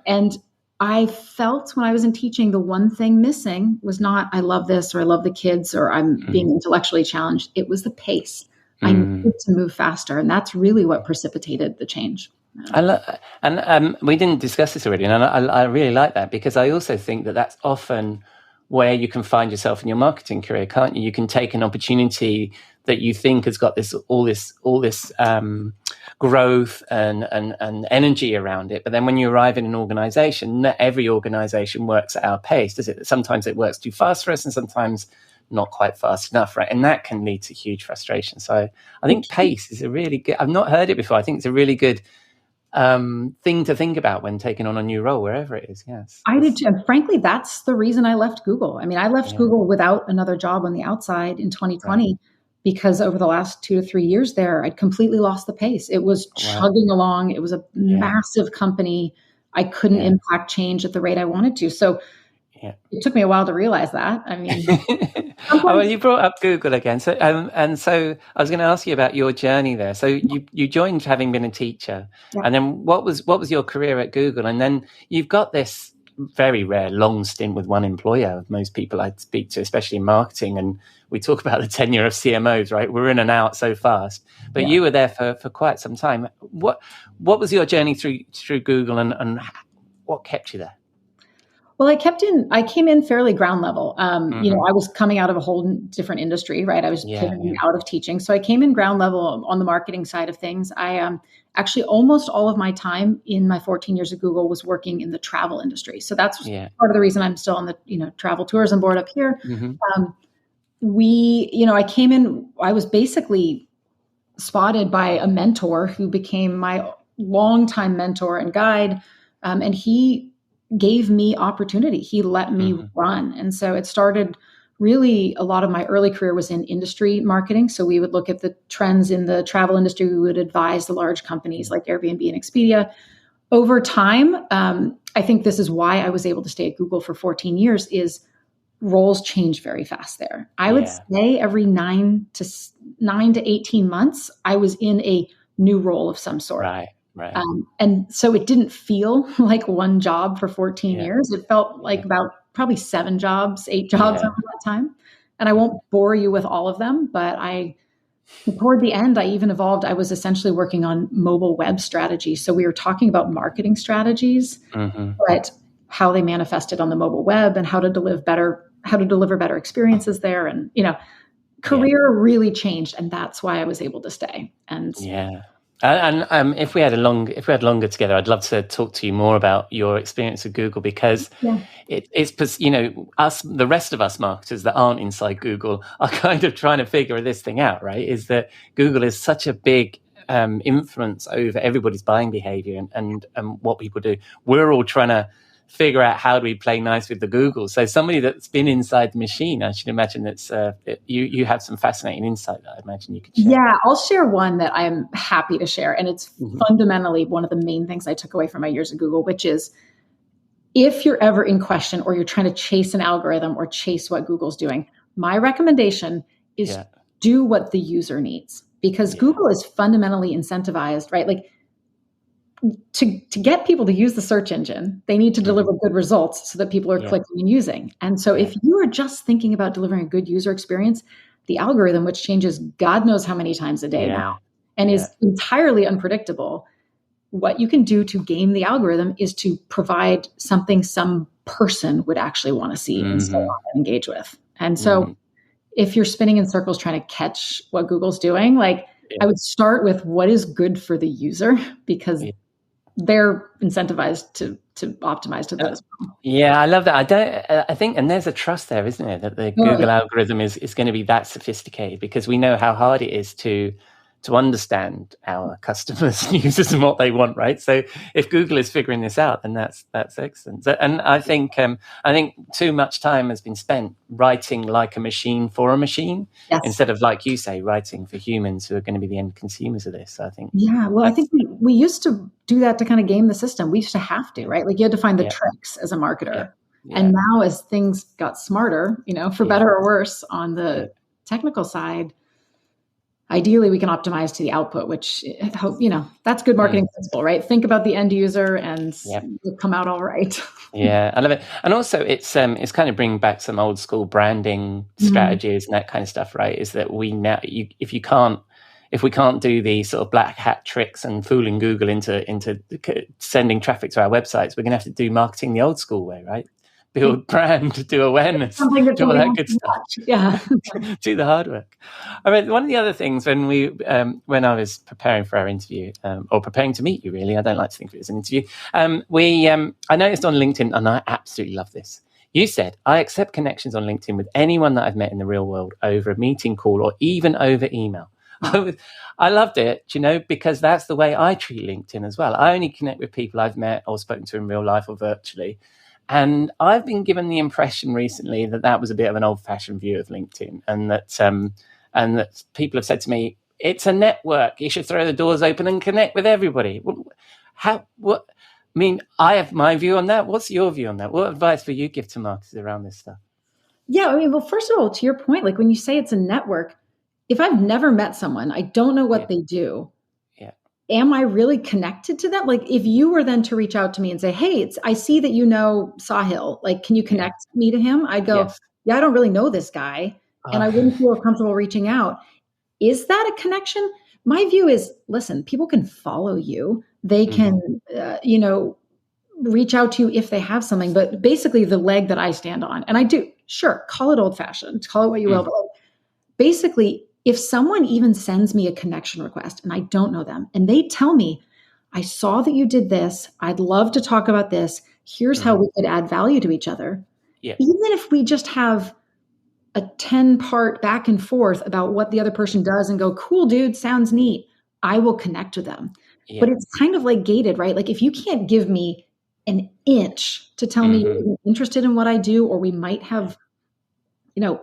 And I felt when I was in teaching, the one thing missing was not, I love this, or I love the kids, or I'm being intellectually challenged. It was the pace. I needed to move faster. And that's really what precipitated the change. We didn't discuss this already. And I really like that, because I also think that that's often where you can find yourself in your marketing career, can't you? You can take an opportunity that you think has got all this growth and energy around it. But then when you arrive in an organization, not every organization works at our pace, does it? Sometimes it works too fast for us, and sometimes not quite fast enough, right? And that can lead to huge frustration. So I think pace is a really good, I've not heard it before. I think it's a really good thing to think about when taking on a new role, wherever it is. Yes, I did too. And frankly, that's the reason I left Google. I left Google without another job on the outside in 2020, because over the last 2 to 3 years there, I'd completely lost the pace. It was chugging along. It was a massive company. I couldn't impact change at the rate I wanted to. So it took me a while to realize that. Well, you brought up Google again. So, and so I was going to ask you about your journey there. So you joined having been a teacher, and then what was your career at Google? And then you've got this very rare long stint with one employer. Most people I speak to, especially in marketing, and we talk about the tenure of CMOs, right? We're in and out so fast. But you were there for quite some time. What was your journey through Google, and what kept you there? Well, I came in fairly ground level. I was coming out of a whole different industry, right? I was pivoting out of teaching. So I came in ground level on the marketing side of things. I actually almost all of my time in my 14 years at Google was working in the travel industry. So that's part of the reason I'm still on the, travel tourism board up here. I came in, I was basically spotted by a mentor who became my longtime mentor and guide. And he gave me opportunity. He let me run. And so it started really, a lot of my early career was in industry marketing. So we would look at the trends in the travel industry. We would advise the large companies like Airbnb and Expedia. Over time, I think this is why I was able to stay at Google for 14 years, is roles change very fast there. I would say every 9 to 18 months, I was in a new role of some sort. Right. And so it didn't feel like one job for 14 years. It felt like about probably 7 jobs, 8 jobs over that time. And I won't bore you with all of them, but toward the end, I even evolved. I was essentially working on mobile web strategy. So we were talking about marketing strategies, but how they manifested on the mobile web and how to deliver better experiences there. And, career really changed. And that's why I was able to stay. And And if we had longer together, I'd love to talk to you more about your experience with Google, because it's the rest of us marketers that aren't inside Google are kind of trying to figure this thing out, right? Is that Google is such a big influence over everybody's buying behavior and what people do. We're all trying to figure out how do we play nice with the Google. So somebody that's been inside the machine, I should imagine you have some fascinating insight that I imagine you could share. Yeah, I'll share one that I'm happy to share. And it's fundamentally one of the main things I took away from my years at Google, which is, if you're ever in question or you're trying to chase an algorithm or chase what Google's doing, my recommendation is do what the user needs, because Google is fundamentally incentivized, right? Like, to get people to use the search engine, they need to deliver good results so that people are clicking and using. And so if you are just thinking about delivering a good user experience, the algorithm, which changes God knows how many times a day now and is entirely unpredictable, what you can do to game the algorithm is to provide something some person would actually want to see and so on and engage with. And so if you're spinning in circles trying to catch what Google's doing, I would start with what is good for the user, because they're incentivized to optimize to that as well. Yeah, I love that. I think, and there's a trust there, isn't it, that the Google algorithm is going to be that sophisticated, because we know how hard it is to understand our customers and users and what they want, right? So if Google is figuring this out, then that's excellent. So, and I think too much time has been spent writing like a machine for a machine, instead of, like you say, writing for humans who are going to be the end consumers of this. I think. Yeah, well, I think we used to do that to kind of game the system. We used to have to, right? Like you had to find the tricks as a marketer. Yeah. And now as things got smarter, for better or worse on the technical side, ideally we can optimize to the output, which, that's good marketing principle, right? Think about the end user and it'll come out all right. Yeah, I love it. And also it's kind of bringing back some old school branding strategies and that kind of stuff, right? Is that we now, if we can't do the sort of black hat tricks and fooling Google into sending traffic to our websites, we're going to have to do marketing the old school way, right? Build brand, do awareness, do all that good stuff. Yeah, do the hard work. I mean, one of the other things when I was preparing for our interview, or preparing to meet you, really, I don't like to think of it as an interview. I noticed on LinkedIn, and I absolutely love this. You said, I accept connections on LinkedIn with anyone that I've met in the real world over a meeting call or even over email. I loved it, because that's the way I treat LinkedIn as well. I only connect with people I've met or spoken to in real life or virtually. And I've been given the impression recently that was a bit of an old-fashioned view of LinkedIn, and that people have said to me, it's a network. You should throw the doors open and connect with everybody. I have my view on that. What's your view on that? What advice would you give to marketers around this stuff? Yeah, well, first of all, to your point, like when you say it's a network, if I've never met someone, I don't know what they do. Am I really connected to them? Like if you were then to reach out to me and say, hey, I see that you know Sahil, like, can you connect me to him? I'd go, I don't really know this guy. And I wouldn't feel comfortable reaching out. Is that a connection? My view is, listen, people can follow you. They can, reach out to you if they have something, but basically the leg that I stand on, and I do, sure, call it old fashioned, call it what you will, but basically, if someone even sends me a connection request and I don't know them and they tell me, I saw that you did this, I'd love to talk about this, here's how we could add value to each other. Yeah. Even if we just have a 10-part back and forth about what the other person does and go, cool, dude, sounds neat, I will connect with them. Yeah. But it's kind of like gated, right? Like if you can't give me an inch to tell me you're interested in what I do, or we might have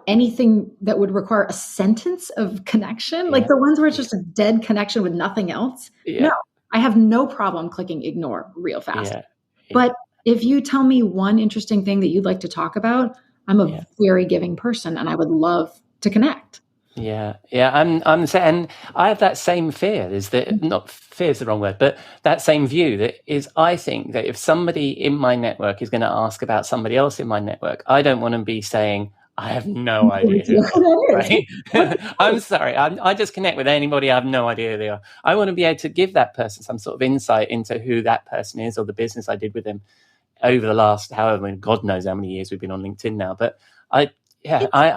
anything that would require a sentence of connection, like the ones where it's just a dead connection with nothing else. Yeah. No, I have no problem clicking ignore real fast. Yeah. Yeah. But if you tell me one interesting thing that you'd like to talk about, I'm a very giving person and I would love to connect. Yeah. I'm saying, and I have that same fear. Is that not fear is the wrong word, but that same view that is, I think that if somebody in my network is going to ask about somebody else in my network, I don't want to be saying, I have no idea who they are, right? I'm sorry. I just connect with anybody. I have no idea who they are. I want to be able to give that person some sort of insight into who that person is or the business I did with them over the last, however, God knows how many years we've been on LinkedIn now. But I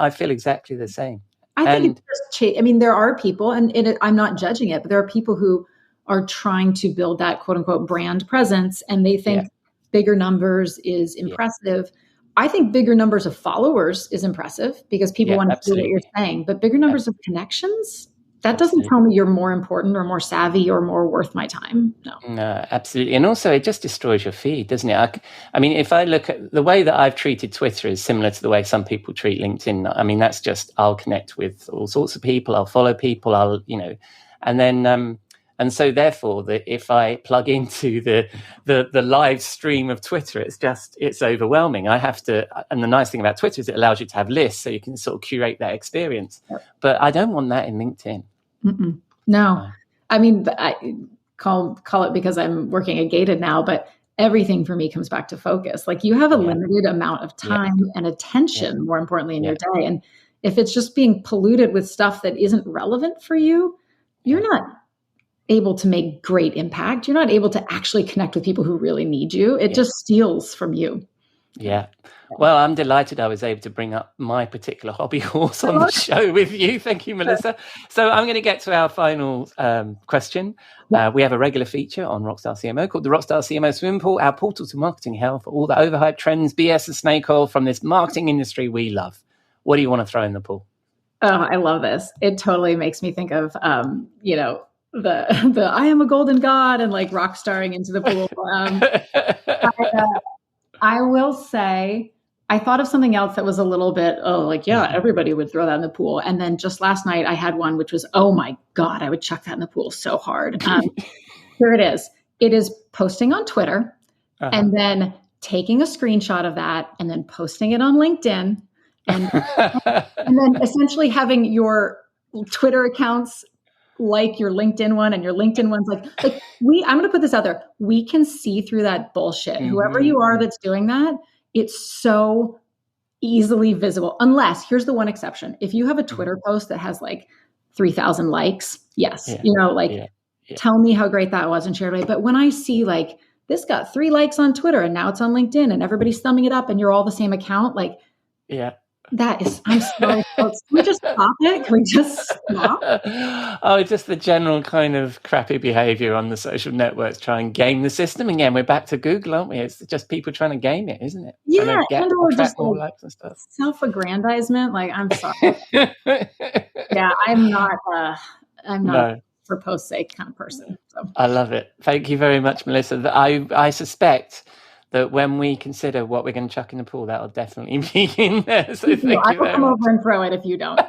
feel exactly the same. I think it's just, there are people, and I'm not judging it, but there are people who are trying to build that quote unquote brand presence, and they think bigger numbers is impressive. Yeah. I think bigger numbers of followers is impressive because people want to do what you're saying, but bigger numbers of connections, that doesn't tell me you're more important or more savvy or more worth my time. No, absolutely. And also it just destroys your feed, doesn't it? I mean, if I look at the way that I've treated Twitter is similar to the way some people treat LinkedIn. I mean, that's just, I'll connect with all sorts of people. I'll follow people. And then, and so therefore, if I plug into the live stream of Twitter, it's overwhelming. I have to, and the nice thing about Twitter is it allows you to have lists so you can sort of curate that experience. But I don't want that in LinkedIn. No, I mean, I call it because I'm working at Gated now, but everything for me comes back to focus. Like you have a limited amount of time and attention, more importantly, in your day. And if it's just being polluted with stuff that isn't relevant for you, you're not able to make great impact. You're not able to actually connect with people who really need you. It just steals from you. Yeah. Well, I'm delighted I was able to bring up my particular hobby horse on the show with you. Thank you, Melissa. So I'm going to get to our final question. We have a regular feature on Rockstar CMO called the Rockstar CMO Swim Pool, our portal to marketing hell for all the overhyped trends, BS, and snake oil from this marketing industry we love. What do you want to throw in the pool? Oh, I love this. It totally makes me think of, the I am a golden god and like rock starring into the pool. I will say, I thought of something else that was a little bit, everybody would throw that in the pool. And then just last night I had one, which was, oh my God, I would chuck that in the pool so hard. Here it is. It is posting on Twitter and then taking a screenshot of that and then posting it on LinkedIn and then essentially having your Twitter accounts like your LinkedIn one and your LinkedIn one's I'm going to put this out there. We can see through that bullshit. Mm-hmm. Whoever you are that's doing that, it's so easily visible. Unless, here's the one exception. If you have a Twitter post that has like 3,000 likes, yes, tell me how great that was and share it. But when I see like, this got 3 likes on Twitter and now it's on LinkedIn and everybody's thumbing it up and you're all the same account, that is, I'm sorry, folks. Can we just stop it? Can we just stop? Just the general kind of crappy behavior on the social networks, try and game the system. Again, we're back to Google, aren't we? It's just people trying to game it, isn't it? Yeah, and or just likes and stuff. Self-aggrandizement. I'm sorry. Yeah, I'm not for post's sake kind of person. So. I love it. Thank you very much, Melissa. I suspect that when we consider what we're going to chuck in the pool, that'll definitely be in there. So thank you I will come over and throw it if you don't.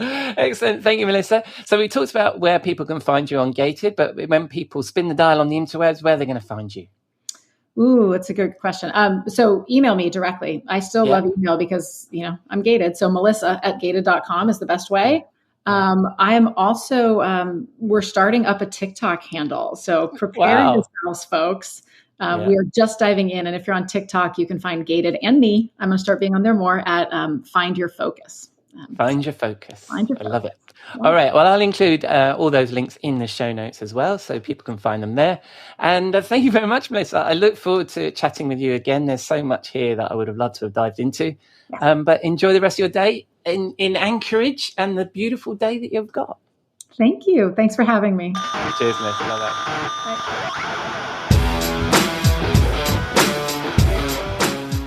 Excellent. Thank you, Melissa. So we talked about where people can find you on Gated, but when people spin the dial on the interwebs, where are they going to find you? Ooh, that's a good question. So email me directly. I still love email because, I'm gated. So melissa@gated.com is the best way. I am also, we're starting up a TikTok handle. So prepare yourselves, folks. We are just diving in. And if you're on TikTok, you can find Gated and me. I'm going to start being on there more at Find Your Focus. Find Your Focus. I love it. All right. Well, I'll include all those links in the show notes as well, so people can find them there. And thank you very much, Melissa. I look forward to chatting with you again. There's so much here that I would have loved to have dived into. But enjoy the rest of your day in Anchorage and the beautiful day that you've got. Thank you. Thanks for having me. Cheers, Melissa. Love that.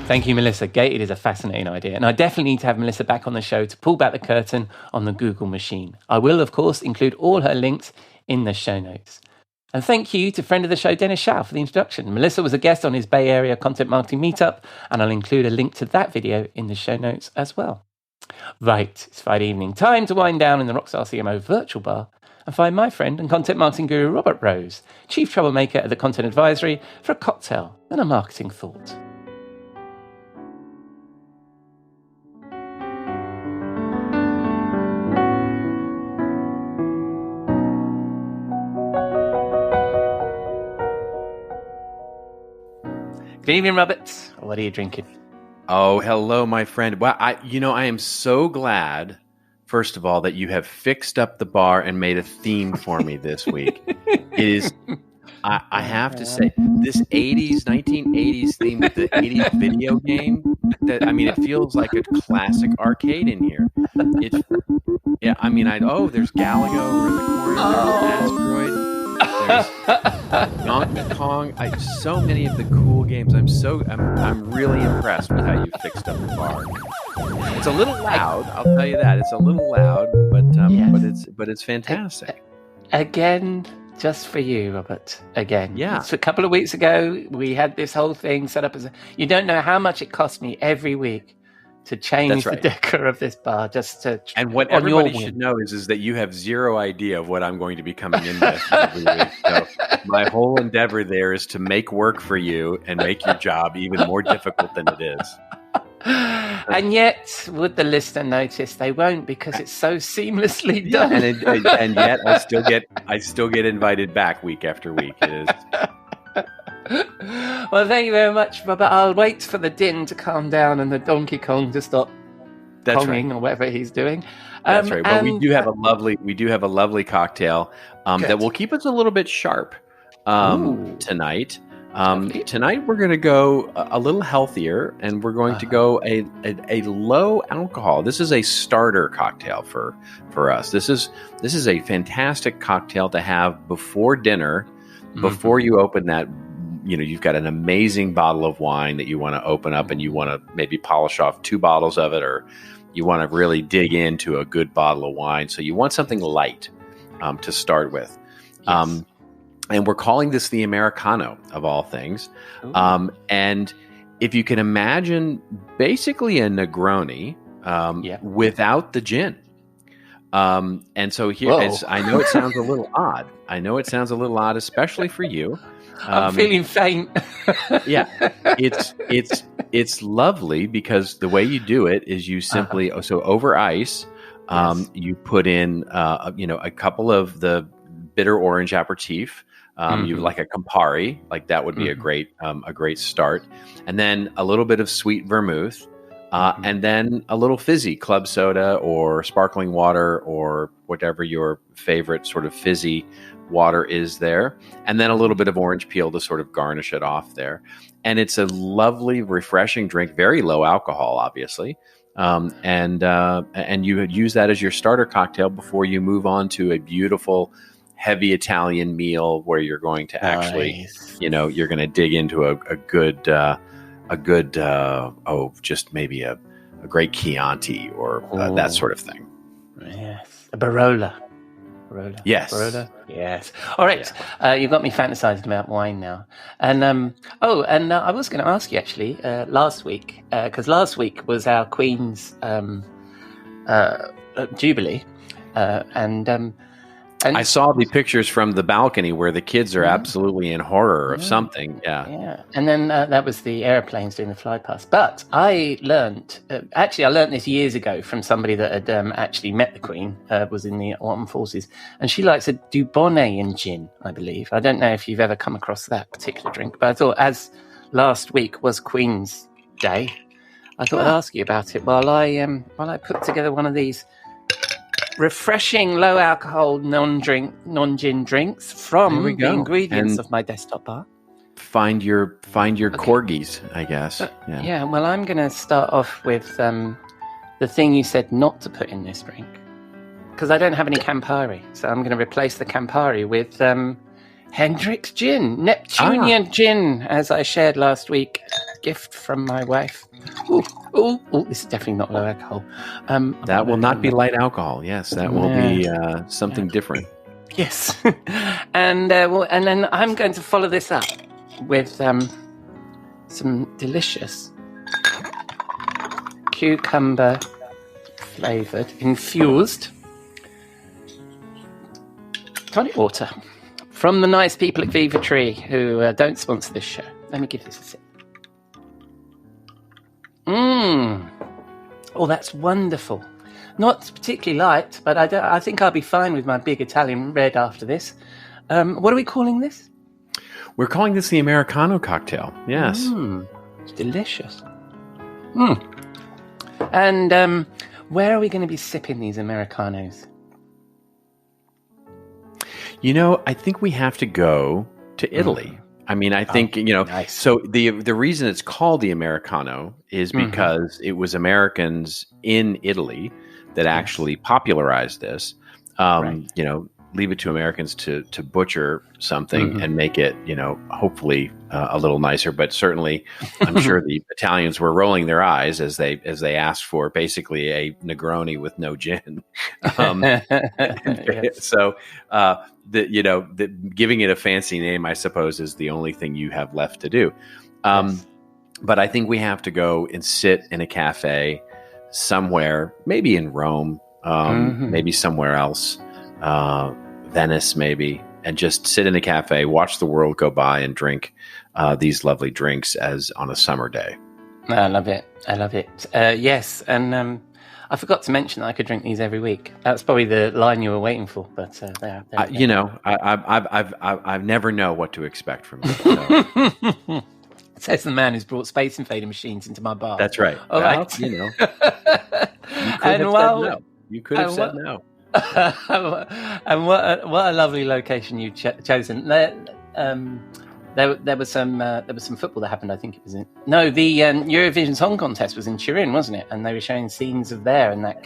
Thank you, Melissa. Gated is a fascinating idea, and I definitely need to have Melissa back on the show to pull back the curtain on the Google machine. I will, of course, include all her links in the show notes. And thank you to friend of the show, Dennis Shao, for the introduction. Melissa was a guest on his Bay Area Content Marketing Meetup, and I'll include a link to that video in the show notes as well. Right, it's Friday evening. Time to wind down in the Rockstar CMO virtual bar and find my friend and content marketing guru, Robert Rose, chief troublemaker at the Content Advisory, for a cocktail and a marketing thought. Good evening, Robert. What are you drinking? Oh, hello, my friend. Well, I am so glad, first of all, that you have fixed up the bar and made a theme for me this week. It is, I have to say, this 1980s theme with the 80s video game, it feels like a classic arcade in here. There's Galago in the corner, there's Asteroid. There's Donkey Kong. So many of the cool games. I'm really impressed with how you fixed up the bar. It's a little loud, I'll tell you that. It's a little loud, but it's fantastic. Again, just for you, Robert. Again, yeah. A couple of weeks ago, we had this whole thing set up as you don't know how much it cost me every week to change the decor of this bar, just to. And what everybody should know is that you have zero idea of what I'm going to be coming in with every week. So my whole endeavor there is to make work for you and make your job even more difficult than it is. And yet, would the listener notice? They won't, because it's so seamlessly done. And yet, I still get invited back week after week. It is. Well, thank you very much, Robert. I'll wait for the din to calm down and the Donkey Kong to stop conging or whatever he's doing. That's right. But we do have a lovely cocktail that will keep us a little bit sharp tonight. Tonight we're going to go a little healthier, and we're going to go a low alcohol. This is a starter cocktail for us. This is a fantastic cocktail to have before dinner, before you open that. You've got an amazing bottle of wine that you want to open up, and you want to maybe polish off 2 bottles of it, or you want to really dig into a good bottle of wine. So you want something light to start with. Yes. And we're calling this the Americano, of all things. And if you can imagine, basically a Negroni without the gin. And so here, I know it sounds a little odd. Especially for you. I'm feeling faint. Yeah, it's lovely because the way you do it is you simply so over ice, you put in a couple of the bitter orange aperitif. You like a Campari, like that would be a great start, and then a little bit of sweet vermouth, and then a little fizzy club soda or sparkling water or whatever your favorite sort of fizzy water is there, and then a little bit of orange peel to sort of garnish it off there. And it's a lovely, refreshing drink, very low alcohol, obviously. And you would use that as your starter cocktail before you move on to a beautiful, heavy Italian meal where you're going to actually, you're going to dig into a good, just maybe a great Chianti or that sort of thing. Yes, a Barolo. Yes. Barolo? Yes. All right. Yeah. You've got me fantasizing about wine now. And I was going to ask you actually last week, because last week was our Queen's Jubilee, and I saw the pictures from the balcony where the kids are absolutely in horror of something. Yeah. And then that was the airplanes doing the fly past. But I learned this years ago from somebody that had actually met the Queen, was in the armed forces. And she likes a Dubonnet and gin, I believe. I don't know if you've ever come across that particular drink. But I thought, as last week was Queen's Day, I thought I'd ask you about it while I put together one of these refreshing low alcohol non-gin drinks from the ingredients of my desktop bar. Find your corgis, I guess. Yeah. Well, I'm going to start off with the thing you said not to put in this drink, because I don't have any Campari, so I'm going to replace the Campari with Hendrick's gin, Neptunian gin, as I shared last week. Gift from my wife. Ooh, this is definitely not low alcohol. That will not be light alcohol. Yes, that will be something different. Yes, and then I'm going to follow this up with some delicious cucumber flavored infused tonic water from the nice people at Viva Tree, who don't sponsor this show. Let me give this a sip. Oh, that's wonderful. Not particularly light, but I think I'll be fine with my big Italian red after this. What are we calling this? We're calling this the Americano cocktail. Yes. It's delicious. And where are we going to be sipping these Americanos? I think we have to go to Italy. I mean, I think, nice. So the reason it's called the Americano is because it was Americans in Italy that actually popularized this. Leave it to Americans to butcher something and make it, hopefully a little nicer. But certainly, I'm sure the Italians were rolling their eyes as they asked for basically a Negroni with no gin. Yes. So, giving it a fancy name, I suppose, is the only thing you have left to do. Yes. But I think we have to go and sit in a cafe somewhere, maybe in Rome, maybe somewhere else. Venice maybe, and just sit in a cafe, watch the world go by, and drink these lovely drinks as on a summer day. I love it. Yes, and I forgot to mention that I could drink these every week. That's probably the line you were waiting for, but I've never know what to expect from you. So. Says the man who's brought Space Invader machines into my bar. That's right. All right. You could have said no. And what a lovely location you've chosen. There was some football that happened. I think it was the Eurovision Song Contest was in Turin, wasn't it? And they were showing scenes of there, and that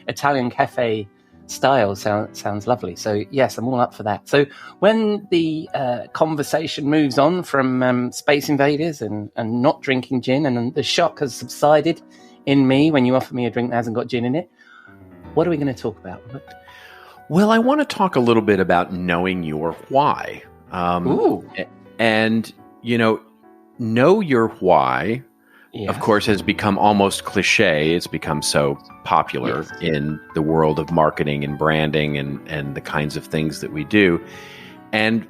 Italian cafe style sounds lovely. So yes, I'm all up for that. So when the conversation moves on from Space Invaders and not drinking gin, and the shock has subsided in me when you offer me a drink that hasn't got gin in it, what are we going to talk about, Robert? Well, I want to talk a little bit about knowing your why. And, know your why, of course, has become almost cliche. It's become so popular in the world of marketing and branding and the kinds of things that we do. And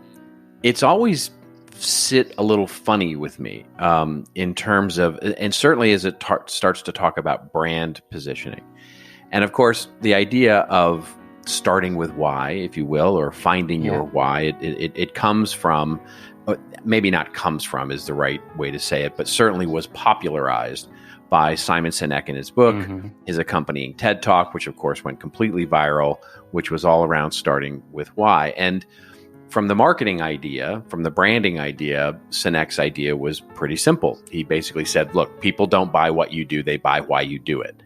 it's always sit a little funny with me in terms of, and certainly as it starts to talk about brand positioning. And of course, the idea of starting with why, if you will, or finding your why, it comes from, maybe not comes from is the right way to say it, but certainly was popularized by Simon Sinek in his book, his accompanying TED Talk, which of course went completely viral, which was all around starting with why. And from the marketing idea, from the branding idea, Sinek's idea was pretty simple. He basically said, look, people don't buy what you do, they buy why you do it.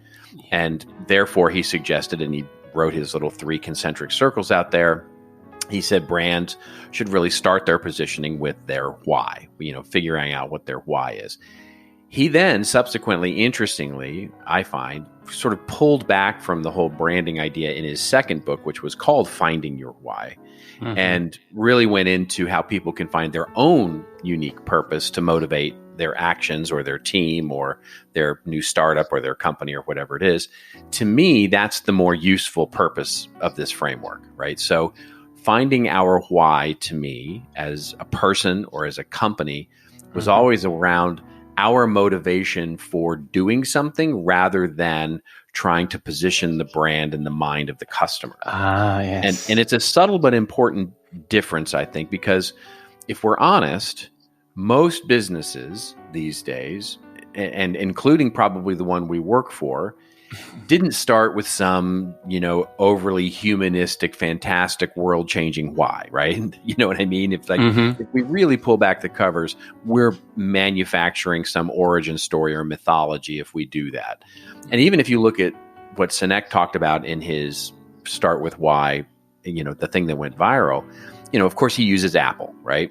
And therefore he suggested, and he wrote his little 3 concentric circles out there. He said brands should really start their positioning with their why, figuring out what their why is. He then subsequently, interestingly, I find, sort of pulled back from the whole branding idea in his second book, which was called Finding Your Why, and really went into how people can find their own unique purpose to motivate their actions or their team or their new startup or their company or whatever it is. To me, that's the more useful purpose of this framework, right? So finding our why, to me, as a person or as a company, was always around our motivation for doing something rather than trying to position the brand in the mind of the customer. Yes. And it's a subtle but important difference, I think, because if we're honest, most businesses these days, and including probably the one we work for, didn't start with some, overly humanistic, fantastic, world-changing why, right? You know what I mean? If we really pull back the covers, we're manufacturing some origin story or mythology if we do that. And even if you look at what Sinek talked about in his Start With Why, the thing that went viral, of course he uses Apple, right,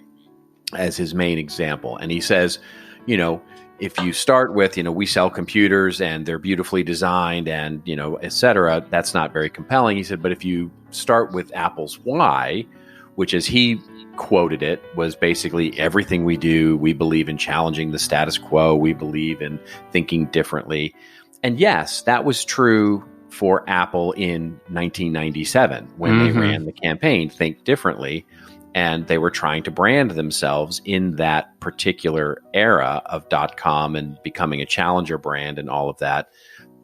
as his main example. And he says, if you start with, we sell computers and they're beautifully designed and, et cetera, that's not very compelling. He said, but if you start with Apple's why, which as he quoted it, was basically everything we do, we believe in challenging the status quo. We believe in thinking differently. And yes, that was true for Apple in 1997 when they ran the campaign, Think Differently. And they were trying to brand themselves in that particular era of .com and becoming a challenger brand and all of that.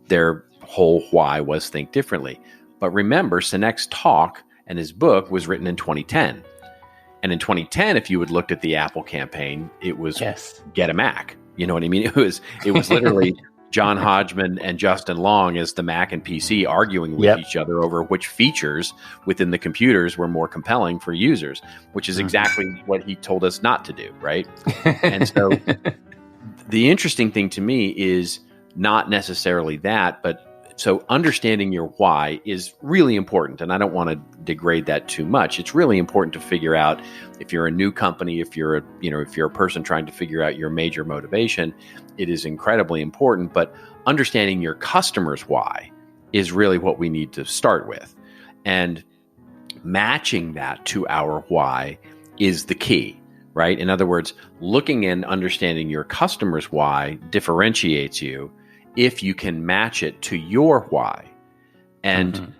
Their whole why was Think Differently. But remember, Sinek's talk and his book was written in 2010. And in 2010, if you had looked at the Apple campaign, it was Get a Mac. You know what I mean? It was literally John Hodgman and Justin Long as the Mac and PC arguing with each other over which features within the computers were more compelling for users, which is exactly what he told us not to do, right? And so the interesting thing to me is not necessarily that, but so understanding your why is really important. And I don't want to degrade that too much. It's really important to figure out if you're a new company, if you're a person trying to figure out your major motivation, it is incredibly important. But understanding your customer's why is really what we need to start with. And matching that to our why is the key, right? In other words, looking and understanding your customer's why differentiates you if you can match it to your why. And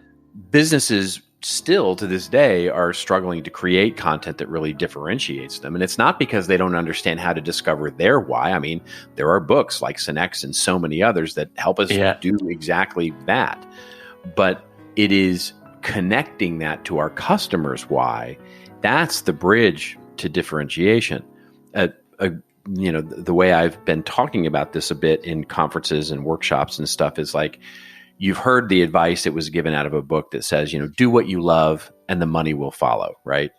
businesses still to this day are struggling to create content that really differentiates them. And it's not because they don't understand how to discover their why. I mean, there are books like Sinek's and so many others that help us do exactly that. But it is connecting that to our customers' why. That's the bridge to differentiation. The way I've been talking about this a bit in conferences and workshops and stuff is like, you've heard the advice that was given out of a book that says, do what you love and the money will follow, right?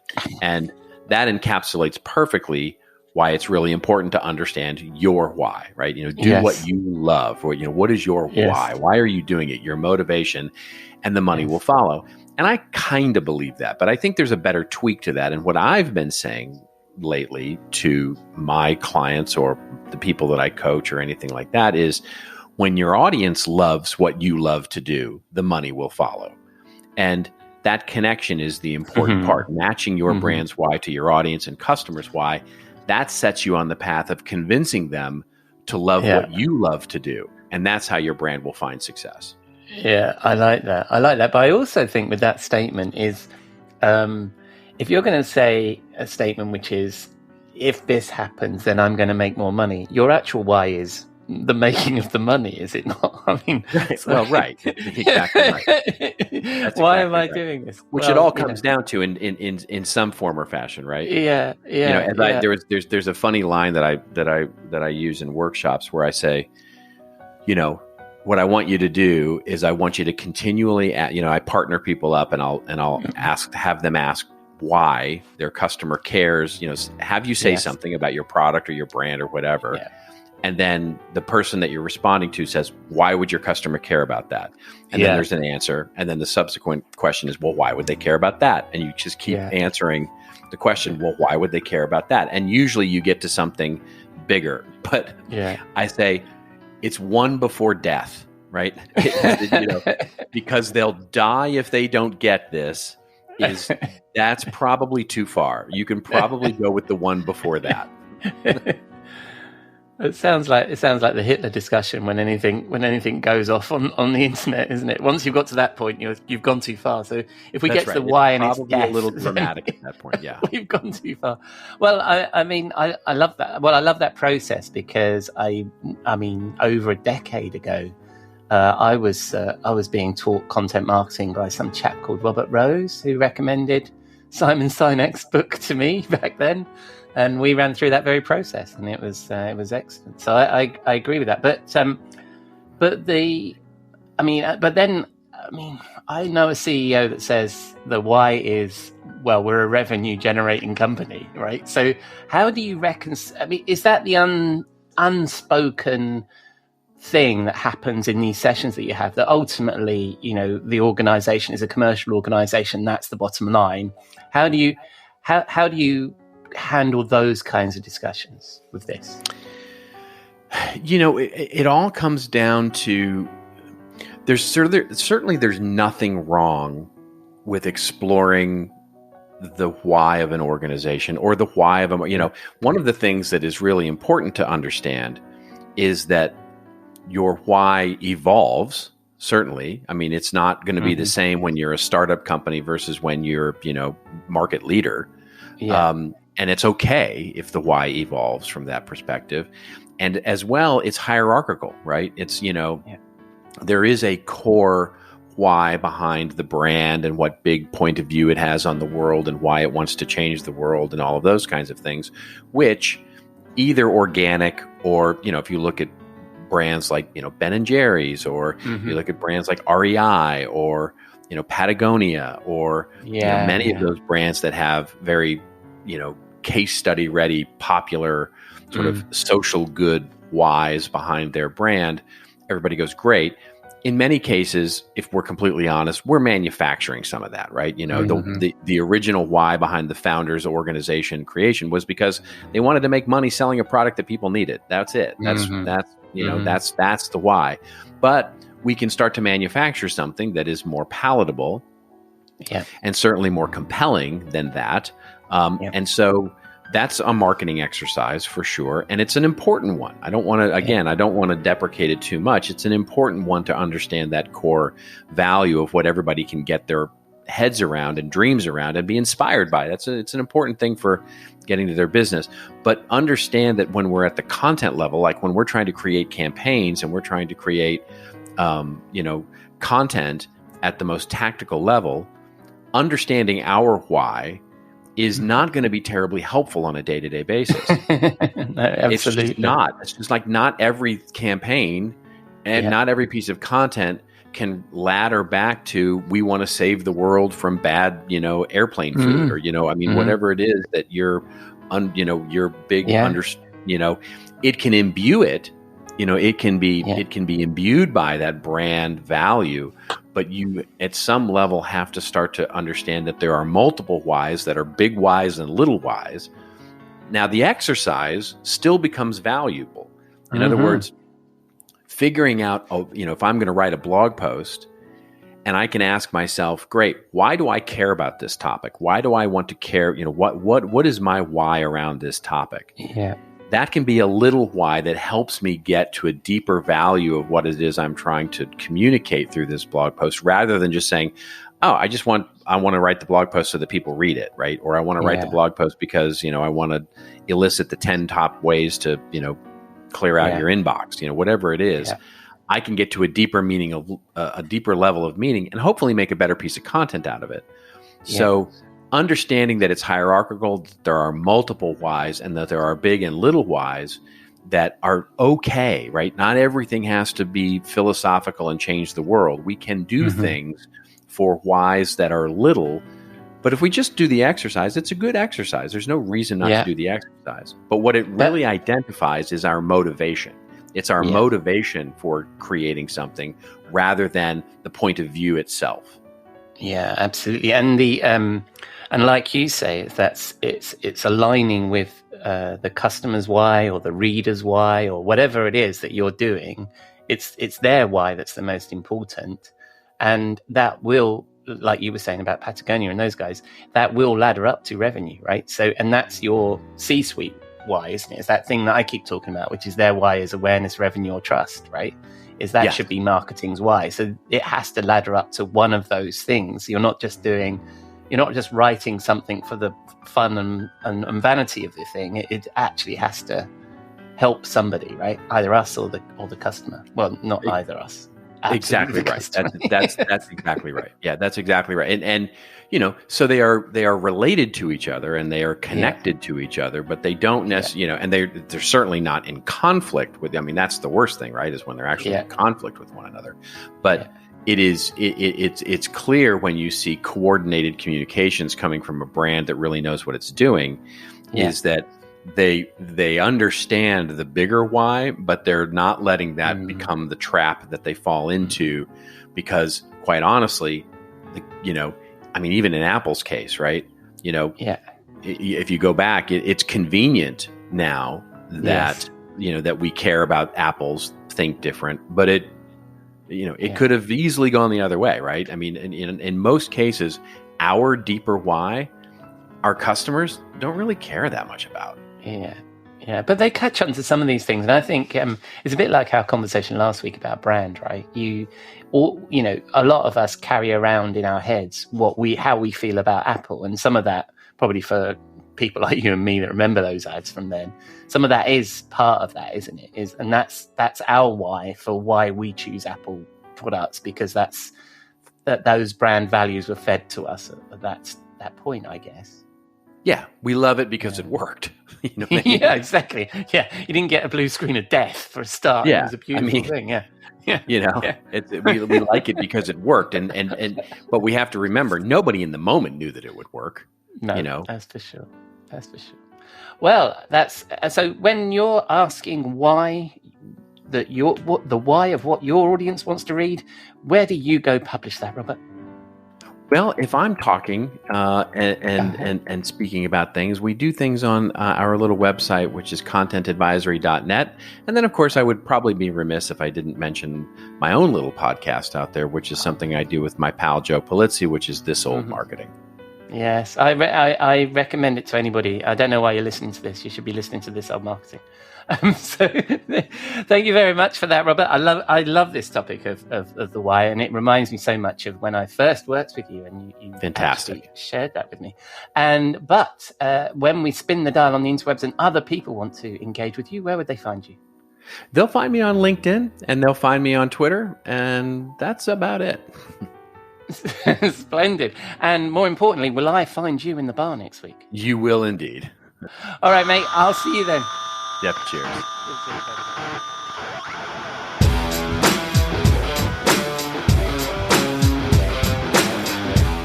And that encapsulates perfectly why it's really important to understand your why, right? Do Yes. what you love, or, what is your Yes. why? Why are you doing it? Your motivation, and the money Yes. will follow. And I kind of believe that, but I think there's a better tweak to that. And what I've been saying lately to my clients or the people that I coach or anything like that is, when your audience loves what you love to do, the money will follow. And that connection is the important part, matching your brand's why to your audience and customers' why. That sets you on the path of convincing them to love what you love to do. And that's how your brand will find success. Yeah, I like that. But I also think with that statement is, if you're going to say a statement which is, if this happens, then I'm going to make more money, your actual why is the making of the money, is it not? I mean, right. So, well, right. Exactly right. Why am I doing this? Which it all comes down to in some form or fashion, right? Yeah. There's a funny line that I use in workshops where I say, what I want you to do is I want you to continually, I partner people up and I'll have them ask why their customer cares. Have you say something about your product or your brand or whatever. Yeah. And then the person that you're responding to says, why would your customer care about that? And then there's an answer. And then the subsequent question is, well, why would they care about that? And you just keep answering the question, well, why would they care about that? And usually you get to something bigger. But I say it's one before death, right? Because they'll die if they don't get this. That's probably too far. You can probably go with the one before that. It sounds like the Hitler discussion when anything goes off on the internet, isn't it? Once you've got to that point, you've gone too far. So if we get to the why and it's probably a little dramatic at that point, we've gone too far. Well, I mean, I love that. Well, I love that process because I mean, over a decade ago, I was being taught content marketing by some chap called Robert Rose, who recommended Simon Sinek's book to me back then. And we ran through that very process, and it was excellent. So I agree with that. But then I know a CEO that says the why is, well, we're a revenue generating company, right? So how do you reconcile? I mean, is that the unspoken thing that happens in these sessions that you have, that ultimately, the organization is a commercial organization, that's the bottom line? How do you handle those kinds of discussions with this? It all comes down to, certainly there's nothing wrong with exploring the why of an organization or the why of one of the things that is really important to understand is that your why evolves. Certainly. I mean, it's not going to be the same when you're a startup company versus when you're, market leader. Yeah. And it's okay if the why evolves from that perspective. And as well, it's hierarchical, right? It's, there is a core why behind the brand and what big point of view it has on the world and why it wants to change the world and all of those kinds of things, which either organic or, if you look at brands like, Ben and Jerry's, or you look at brands like REI or, Patagonia, or many of those brands that have very, case study ready, popular sort of social good whys behind their brand, everybody goes, great. In many cases, if we're completely honest, we're manufacturing some of that, right? The original why behind the founders' organization creation was because they wanted to make money selling a product that people needed. That's it. That's the why. But we can start to manufacture something that is more palatable, and certainly more compelling than that. And so that's a marketing exercise for sure. And it's an important one. I don't want to deprecate it too much. It's an important one to understand that core value of what everybody can get their heads around and dreams around and be inspired by. It's an important thing for getting to their business. But understand that when we're at the content level, like when we're trying to create campaigns and we're trying to create, content at the most tactical level, understanding our why is not going to be terribly helpful on a day-to-day basis. No, absolutely. It's just not. It's just like not every campaign and not every piece of content can ladder back to, we want to save the world from bad, airplane food, or, whatever it is that you're, your big, it can imbue it, it can be imbued by that brand value, but you at some level have to start to understand that there are multiple whys that are big whys and little whys. Now the exercise still becomes valuable. In other words, figuring out, if I'm going to write a blog post and I can ask myself, great, why do I care about this topic? Why do I want to care? What is my why around this topic? Yeah. That can be a little why that helps me get to a deeper value of what it is I'm trying to communicate through this blog post, rather than just saying, oh, I want to write the blog post so that people read it, right? Or I want to write the blog post because, I want to elicit the 10 top ways to, clear out your inbox, whatever it is. I can get to a deeper meaning, a deeper level of meaning, and hopefully make a better piece of content out of it. So understanding that it's hierarchical, that there are multiple whys, and that there are big and little whys that are okay, right? Not everything has to be philosophical and change the world. We can do things for whys that are little, but if we just do the exercise, it's a good exercise. There's no reason not to do the exercise. But what it really identifies is our motivation. It's our motivation for creating something rather than the point of view itself. Yeah, absolutely. And the and like you say, it's aligning with the customer's why, or the reader's why, or whatever it is that you're doing. It's their why that's the most important, and that will, like you were saying about Patagonia and those guys, that will ladder up to revenue, right? So, and that's your C-suite why, isn't it? It's that thing that I keep talking about, which is their why is awareness, revenue, or trust, right? Is that should be marketing's why. So it has to ladder up to one of those things. You're not just writing something for the fun and vanity of the thing. It actually has to help somebody, right? Either us or the customer. Well, not either us. Exactly right. That's exactly right. Yeah, that's exactly right. And so they are related to each other, and they are connected to each other, but they don't necessarily, and they're certainly not in conflict with. I mean, that's the worst thing, right? Is when they're actually in conflict with one another. But it's clear when you see coordinated communications coming from a brand that really knows what it's doing, is that they understand the bigger why, but they're not letting that become the trap that they fall into, because quite honestly, even in Apple's case, right? If you go back, it's convenient now that, that we care about Apple's think different, but it could have easily gone the other way, right? I mean, in most cases, our deeper why, our customers don't really care that much about. Yeah, but they catch on to some of these things, and I think it's a bit like our conversation last week about brand, right? A lot of us carry around in our heads how we feel about Apple, and some of that probably for people like you and me that remember those ads from then, some of that is part of that, isn't it? And that's our why for why we choose Apple products, because those brand values were fed to us at that point, I guess. Yeah, we love it because it worked. Yeah, exactly. Yeah, you didn't get a blue screen of death for a start. Yeah, it was a beautiful thing. Yeah. We like it because it worked, but we have to remember, nobody in the moment knew that it would work. No, that's for sure. Well, so when you're asking why the why of what your audience wants to read, where do you go publish that, Robert? Well, if I'm talking and speaking about things, we do things on our little website, which is contentadvisory.net. And then, of course, I would probably be remiss if I didn't mention my own little podcast out there, which is something I do with my pal Joe Polizzi, which is This Old Marketing. Yes, I recommend it to anybody. I don't know why you're listening to this. You should be listening to This Old Marketing. So thank you very much for that, Robert. I love this topic of the why, and it reminds me so much of when I first worked with you, and you fantastic shared that with me. But when we spin the dial on the interwebs and other people want to engage with you, where would they find you? They'll find me on LinkedIn, and they'll find me on Twitter, and that's about it. Splendid. And more importantly, will I find you in the bar next week? You will indeed. All right, mate. I'll see you then. Yep, cheers.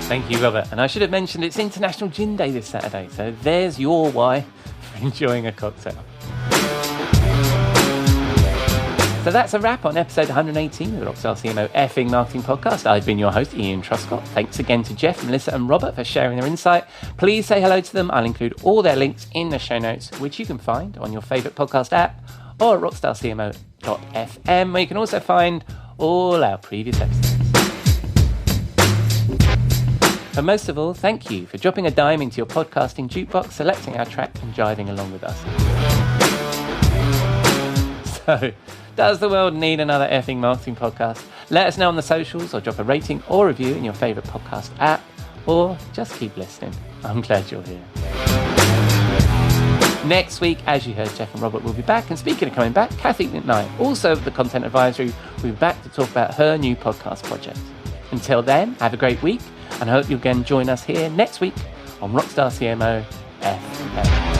Thank you, Robert. And I should have mentioned it's International Gin Day this Saturday, so there's your why for enjoying a cocktail. So that's a wrap on episode 118 of the Rockstar CMO Effing Marketing Podcast. I've been your host, Ian Truscott. Thanks again to Jeff, Melissa and Robert for sharing their insight. Please say hello to them. I'll include all their links in the show notes, which you can find on your favourite podcast app or at rockstarcmo.fm, where you can also find all our previous episodes. But most of all, thank you for dropping a dime into your podcasting jukebox, selecting our track and jiving along with us. So, does the world need another effing marketing podcast? Let us know on the socials or drop a rating or review in your favourite podcast app, or just keep listening. I'm glad you're here. Next week, as you heard, Jeff and Robert will be back. And speaking of coming back, Kathy McKnight, also of the Content Advisory, will be back to talk about her new podcast project. Until then, have a great week, and I hope you'll again join us here next week on Rockstar CMO FM.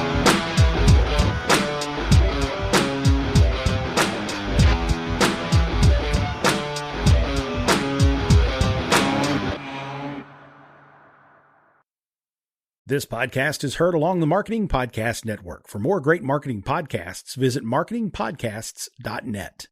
This podcast is heard along the Marketing Podcast Network. For more great marketing podcasts, visit marketingpodcasts.net.